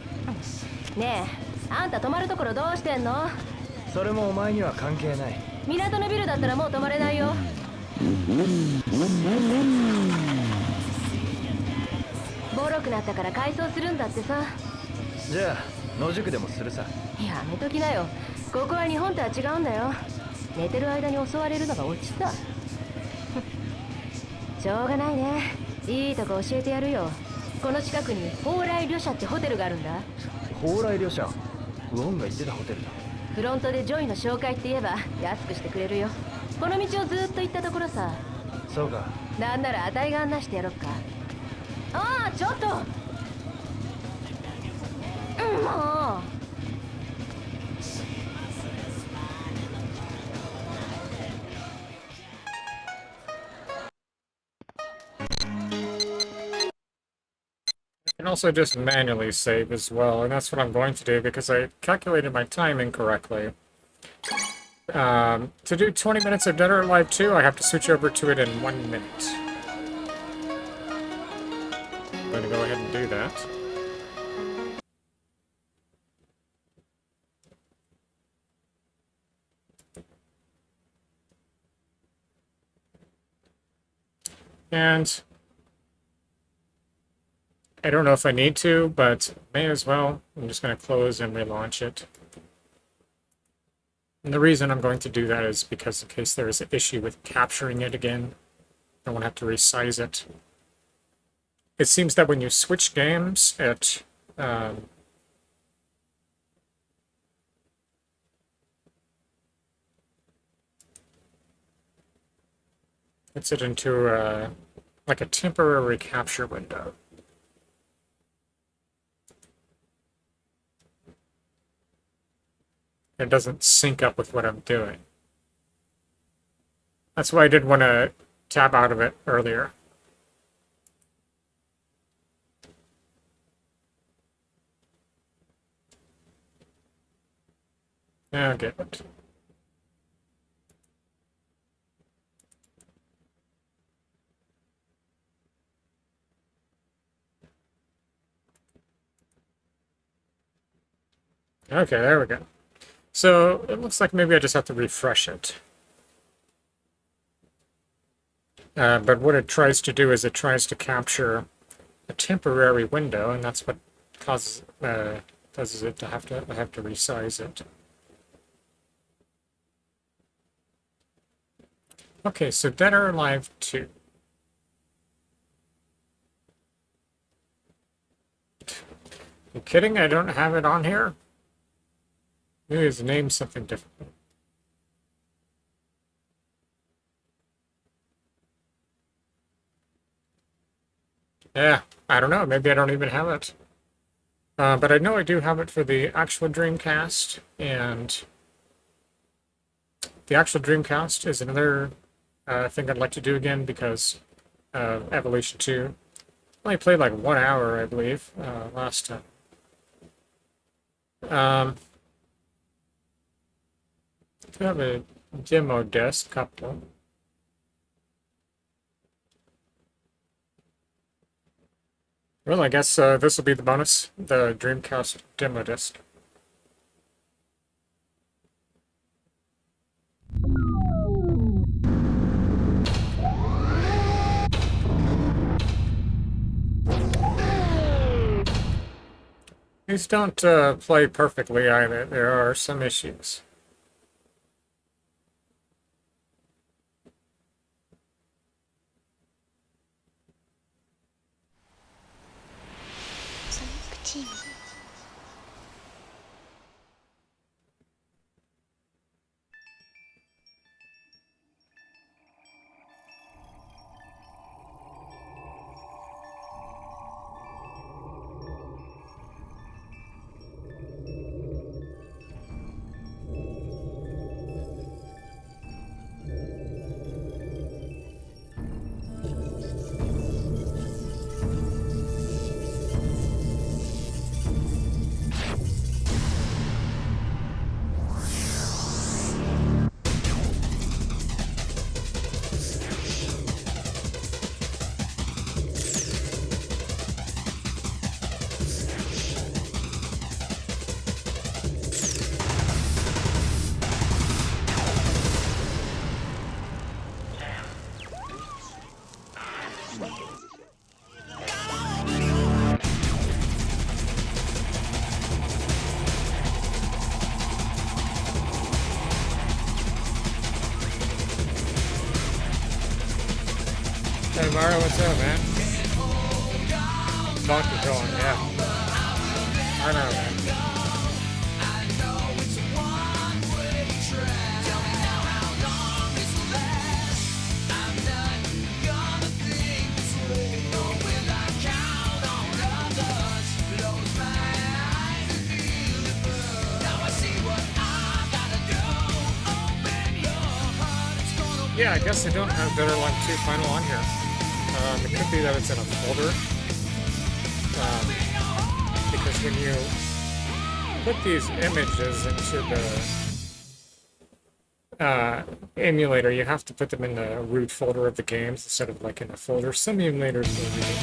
ねえ、あんた泊まるところどうしてんの？それもお前には関係ない。港のビルだったらもう泊まれないよ。ボロくなったから改装するんだってさ。じゃあ野宿でもするさ。やめときなよ。ここは日本とは違うんだよ。寝てる間に襲われるのがオチさ。しょうがないね。いいとこ教えてやるよ。この近くに蓬莱旅社ってホテルがあるんだ。蓬莱旅社、ウォンが言ってたホテルだ。フロントでジョイの紹介って言えば安くしてくれるよ。この道をずっと行ったところさ。そうか。なんならあたいが案内してやろっか。ああ、ちょっと。もう。You can also just manually save as well, and that's what I'm going to do because I calculated my time incorrectly. To do 20 minutes of Dead or Alive 2, I have to switch over to it in 1 minute. I'm going to go ahead and do that. And I don't know if I need to, but may as well. I'm just going to close and relaunch it. And the reason I'm going to do that is because in case there is an issue with capturing it again, I won't have to resize it. It seems that when you switch games, it puts it into like a temporary capture window. It doesn't sync up with what I'm doing. That's why I did want to tab out of it earlier. I'll get it. Okay, there we go. So it looks like maybe I just have to refresh it. But what it tries to do is it tries to capture a temporary window, and that's what causes it to have to resize it. Okay, so Dead or Alive 2. You kidding? I don't have it on here? Maybe his name's something different. Yeah, I don't know. Maybe I don't even have it. But I know I do have it for the actual Dreamcast, and the actual Dreamcast is another thing I'd like to do again because Evolution 2. I only played like 1 hour, I believe, last time. I do have a demo disc, couple. Well, I guess this will be the bonus, the Dreamcast demo disc. These don't play perfectly either. There are some issues. Hey Mario, what's up, man? Donkey Kong, yeah. I know, man. Yeah, I guess they don't have Bitterline 2 Final on here. It could be that it's in a folder. Because when you put these images into the emulator, you have to put them in the root folder of the games instead of like in a folder. Some emulators will do it.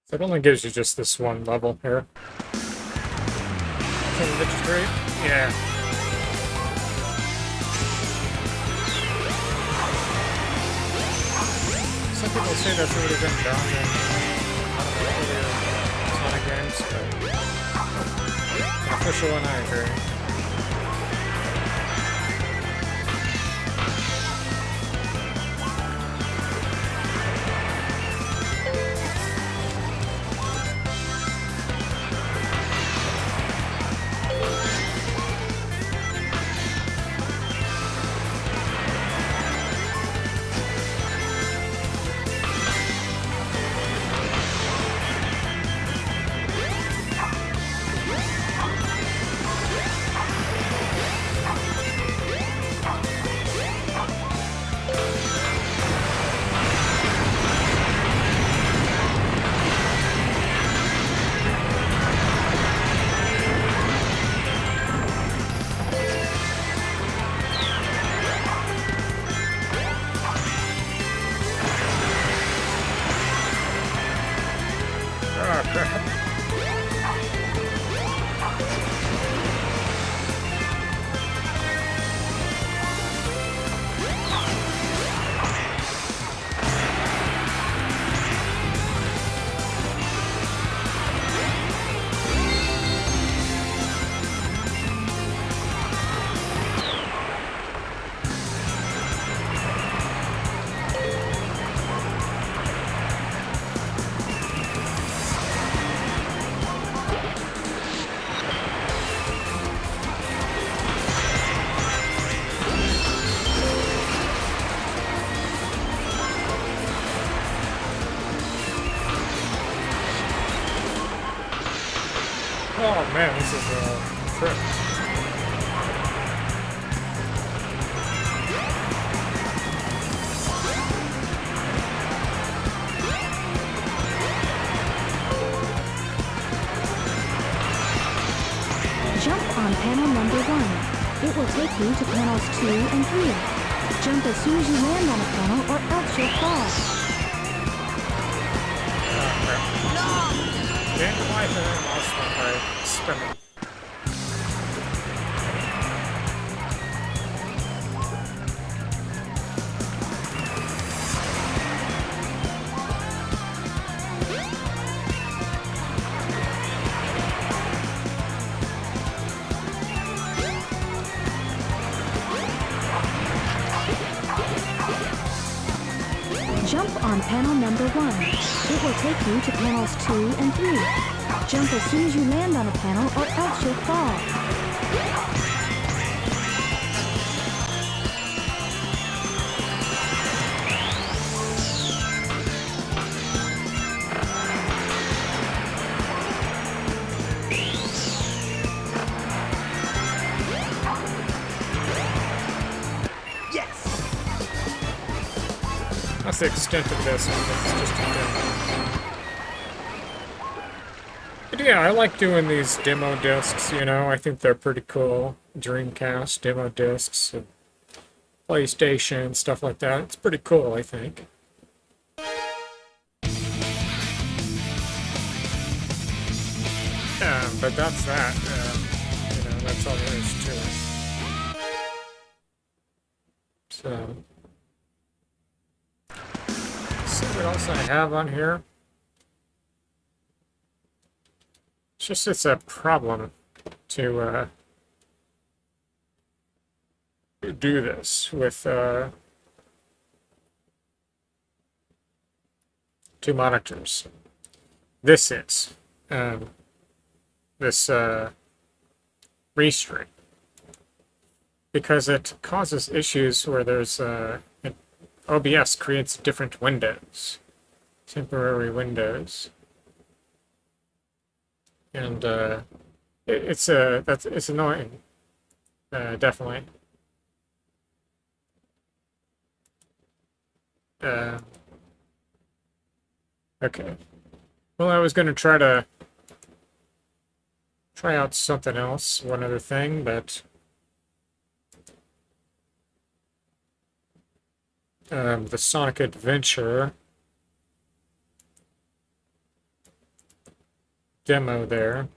So it only gives you just this one level here. Which is great. Yeah. Some people say that's already been done in earlier Sonic games, but an official one I agree. Oh man, this is a trip. Jump on panel number 1. It will take you to panels 2 and 3. Jump as soon as you land on a panel or else you'll fall. Gained life and then lost one by spinning. Jump on panel number 1. It will take you to panels 2 and 3. Jump as soon as you land on a panel or else you'll fall. the extent of this. It's just a demo. But yeah, I like doing these demo discs, you know. I think they're pretty cool. Dreamcast demo discs, and PlayStation, stuff like that. It's pretty cool, I think. But that's that. You know, that's all there is to it. So, let's see what else I have on here. It's just it's a problem to do this with two monitors. This is this restring, because it causes issues where there's OBS creates different windows, temporary windows, and it's annoying, definitely. Okay. Well, I was going to try out something else, one other thing, but the Sonic Adventure demo there.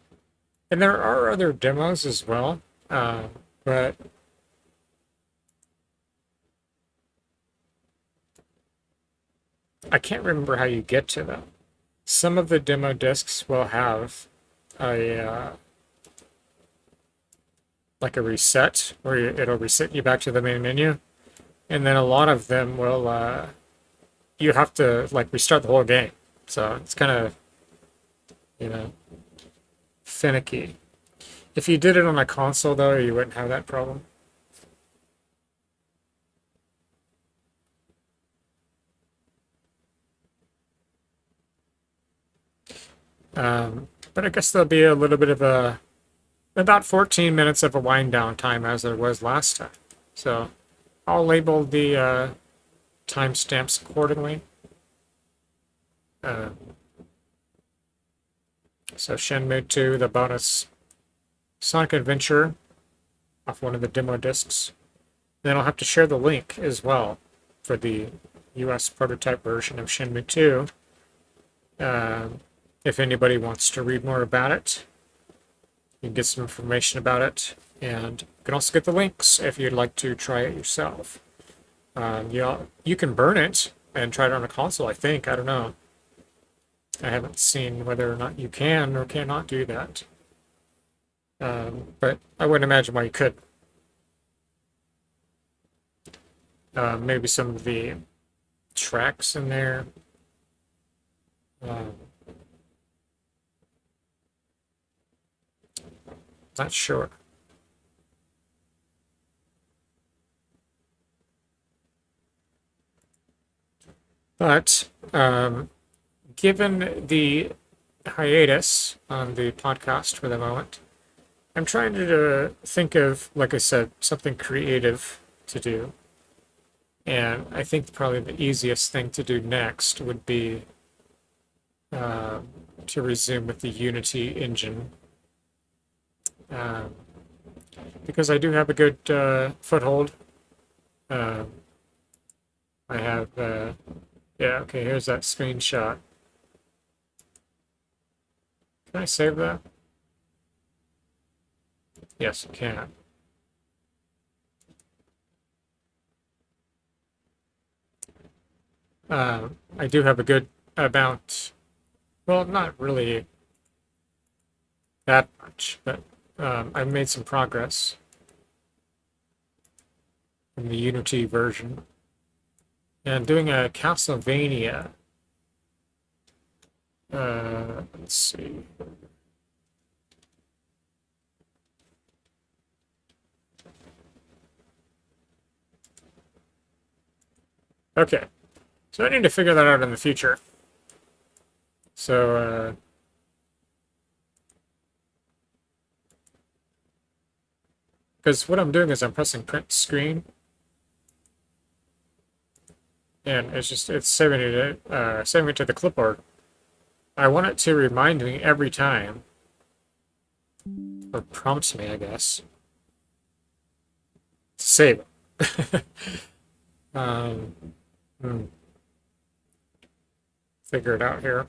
And there are other demos as well, but I can't remember how you get to them. Some of the demo discs will have a like a reset, where it'll reset you back to the main menu, and then a lot of them will you have to like restart the whole game. So it's kind of, you know, finicky. If you did it on a console, though, you wouldn't have that problem. But I guess there'll be a little bit of about 14 minutes of a wind down time as there was last time. So I'll label the timestamps accordingly. So Shenmue II, the bonus Sonic Adventure off one of the demo discs. Then I'll have to share the link as well for the US prototype version of Shenmue II. If anybody wants to read more about it, you can get some information about it, and you can also get the links if you'd like to try it yourself. You can burn it and try it on a console, I think. I don't know. I haven't seen whether or not you can or cannot do that. But I wouldn't imagine why you could. Maybe some of the tracks in there. Not sure. But given the hiatus on the podcast for the moment, I'm trying to think of, like I said, something creative to do. And I think probably the easiest thing to do next would be to resume with the Unity engine. Because I do have a good foothold. I have, yeah, okay, here's that screenshot. Can I save that? Yes, I can. I do have a good amount, well, not really that much, but I've made some progress in the Unity version. And doing a Castlevania. Let's see. Okay. So I need to figure that out in the future. So, because what I'm doing is I'm pressing print screen. and it's saving it to the clipboard. I want it to remind me every time, or prompts me, I guess, to save it. Figure it out here.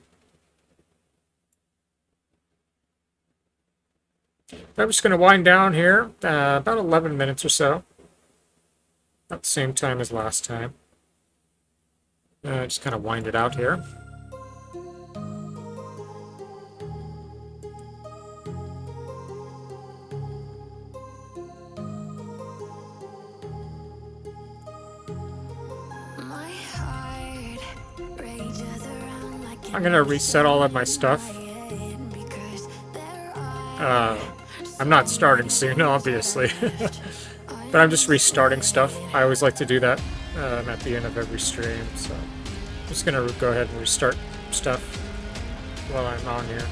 I'm just going to wind down here, about 11 minutes or so. About the same time as last time. Just kind of wind it out here. I'm going to reset all of my stuff. I'm not starting soon, obviously. But I'm just restarting stuff. I always like to do that at the end of every stream, so I'm just going to go ahead and restart stuff while I'm on here.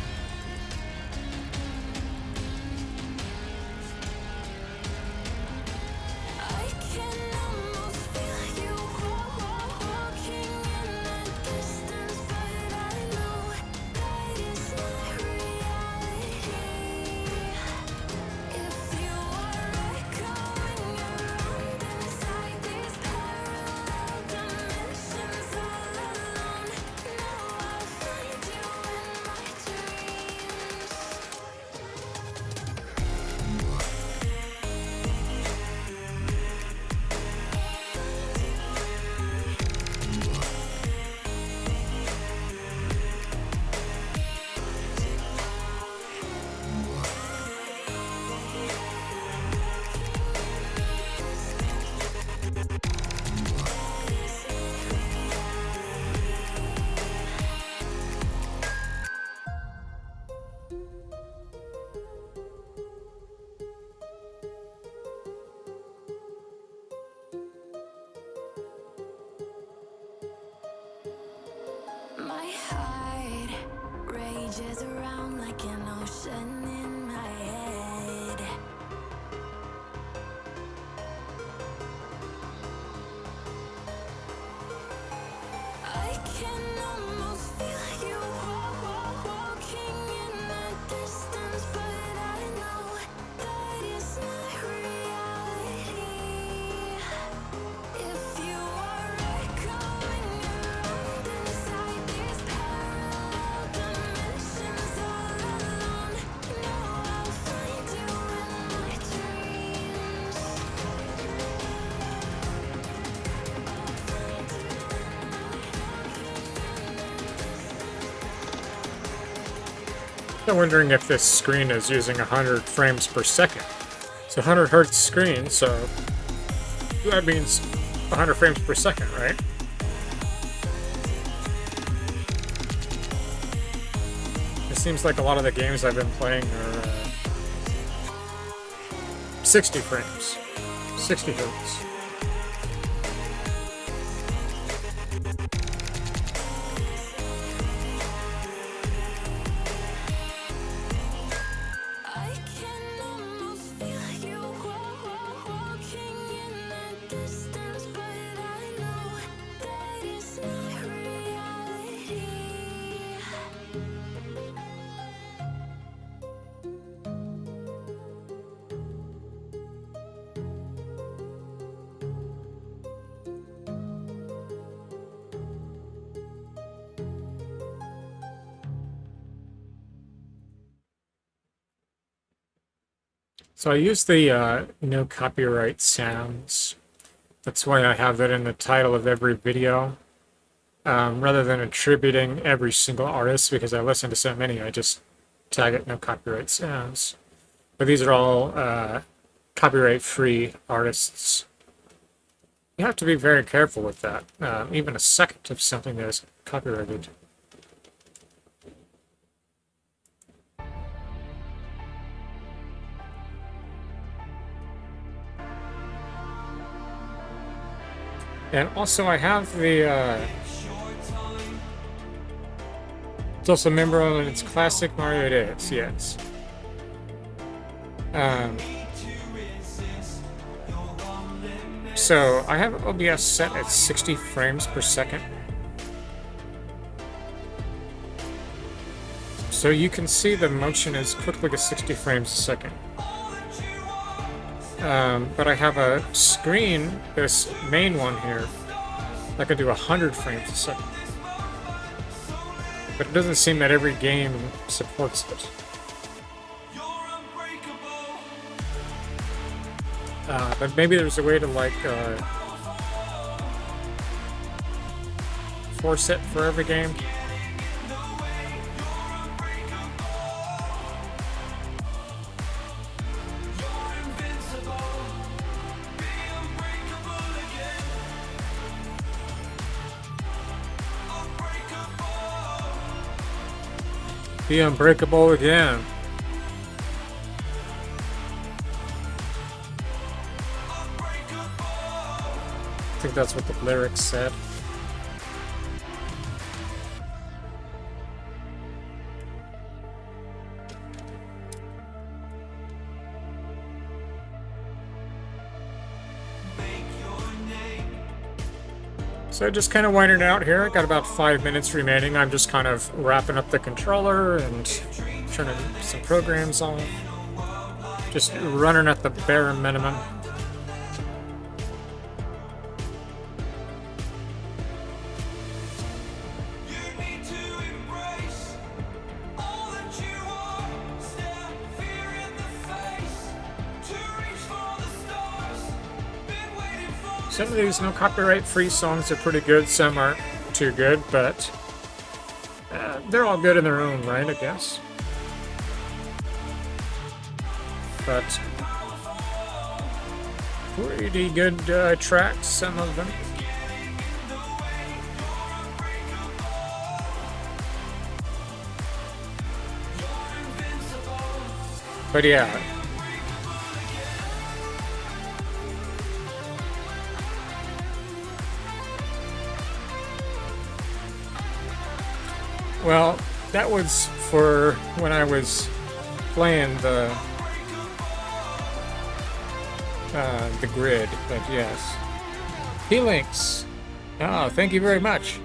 I'm wondering if this screen is using 100 frames per second. It's a 100 hertz screen, so that means 100 frames per second, right? It seems like a lot of the games I've been playing are 60 frames, 60 hertz. So I use the no copyright sounds. That's why I have that in the title of every video. Rather than attributing every single artist, because I listen to so many, I just tag it no copyright sounds. But these are all copyright-free artists. You have to be very careful with that. Even a second of something that is copyrighted. And also I have the, it's also memorable in its classic Mario days, yes. So I have OBS set at 60 frames per second. So you can see the motion is quickly to 60 frames a second. But I have a screen, this main one here, that can do 100 frames a second. But it doesn't seem that every game supports it. But maybe there's a way to like force it for every game. Be unbreakable again. I think that's what the lyrics said. So just kind of winding it out here. I got about 5 minutes remaining. I'm just kind of wrapping up the controller and turning some programs on. Just running at the bare minimum. Some of these no copyright free songs are pretty good, some aren't too good, but they're all good in their own right, I guess. But pretty good tracks, some of them. But yeah. Well, that was for when I was playing the grid, but yes. P-Links. Oh, thank you very much.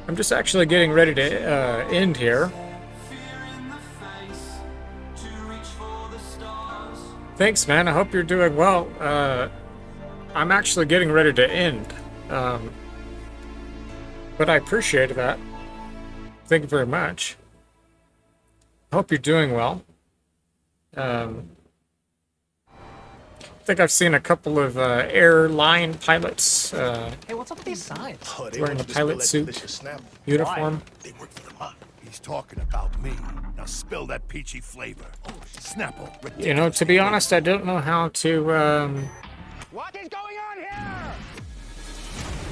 I'm just actually getting ready to end here. Thanks, man. I hope you're doing well. I'm actually getting ready to end. But I appreciate that. Thank you very much. I hope you're doing well. I think I've seen a couple of airline pilots Hey, what's up with these signs? Oh, they wearing a want you to pilot spill that suit, delicious snap. uniform. They work for the mob. He's talking about me. Now spill that peachy flavor. Snapple. You know, to be honest, I don't know how to What is going on here?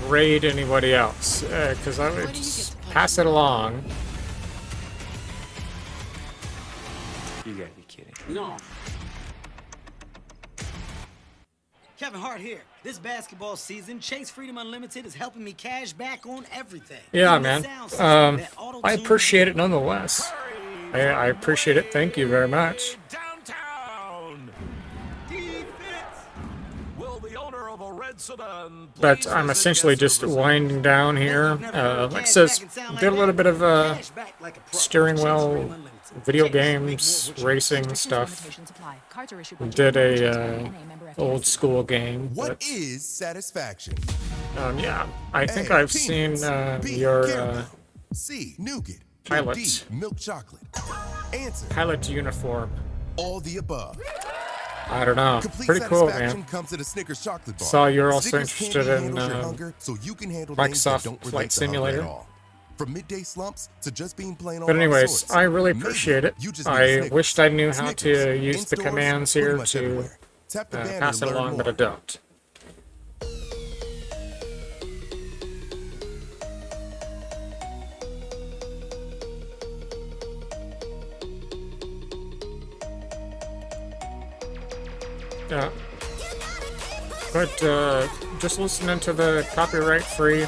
raid anybody else, because I would just pass it along. You gotta be kidding. No. Kevin Hart here. This basketball season, Chase Freedom Unlimited is helping me cash back on everything. Yeah, Even the man. sound system, that auto-tune- I appreciate it nonetheless. I appreciate it. Thank you very much. Downtown. Will the owner of a red sedan But I'm essentially just winding down here. Like it says, did a little bit of Cashback like a pro. steering Chase wheel, Freedom Unlimited. video Chance to make more games, with you. racing stuff. Did a old school game. What But, is satisfaction? yeah, I think A, I've seen peanuts. B, your caramel. C, nougat. pilot. D, milk chocolate. Answer, pilot uniform. all the above. I don't know. Complete Pretty cool, satisfaction man. comes to the Snickers chocolate bar. Saw you're also Snickers interested candy in handles your hunger, so you can handle things Microsoft that don't relate Flight to hunger at Simulator. all. From midday slumps to just being plain But old anyways, sorts. I really Maybe appreciate it. you just need a I Snickers. wished I knew how Snickers, to in use the stores, commands pretty here much to everywhere. Tap the banner pass to it learn along, but I more. don't. Yeah. But just listening to the copyright-free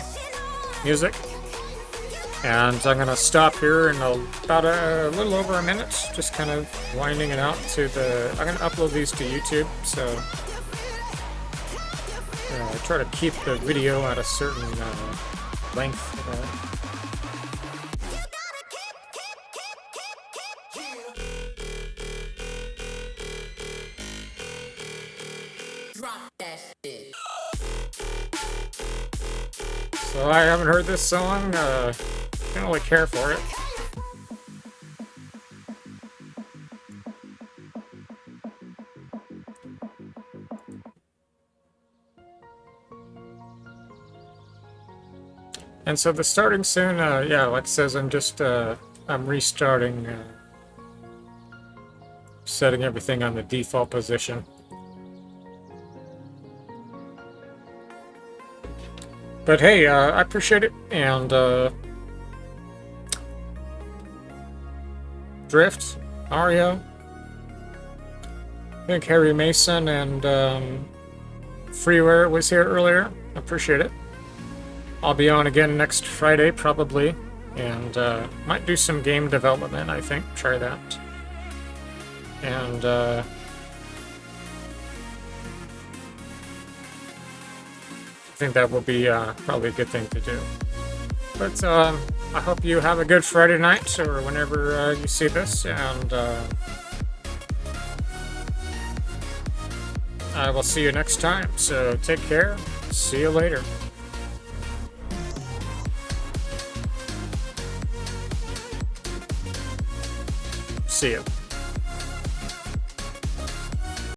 music. And I'm gonna stop here in about a little over a minute, just kind of winding it out to the. I'm gonna upload these to YouTube, so try to keep the video at a certain length. So I haven't heard this song. Don't really care for it. And so the starting soon, yeah, like it says, I'm restarting, setting everything on the default position. But hey, I appreciate it, and Drift, Ario, I think Harry Mason and Freeware was here earlier. I appreciate it. I'll be on again next Friday, probably, and might do some game development, I think. Try that. And I think that will be probably a good thing to do. But I hope you have a good Friday night, or whenever you see this, and I will see you next time. So take care. See you later. See you.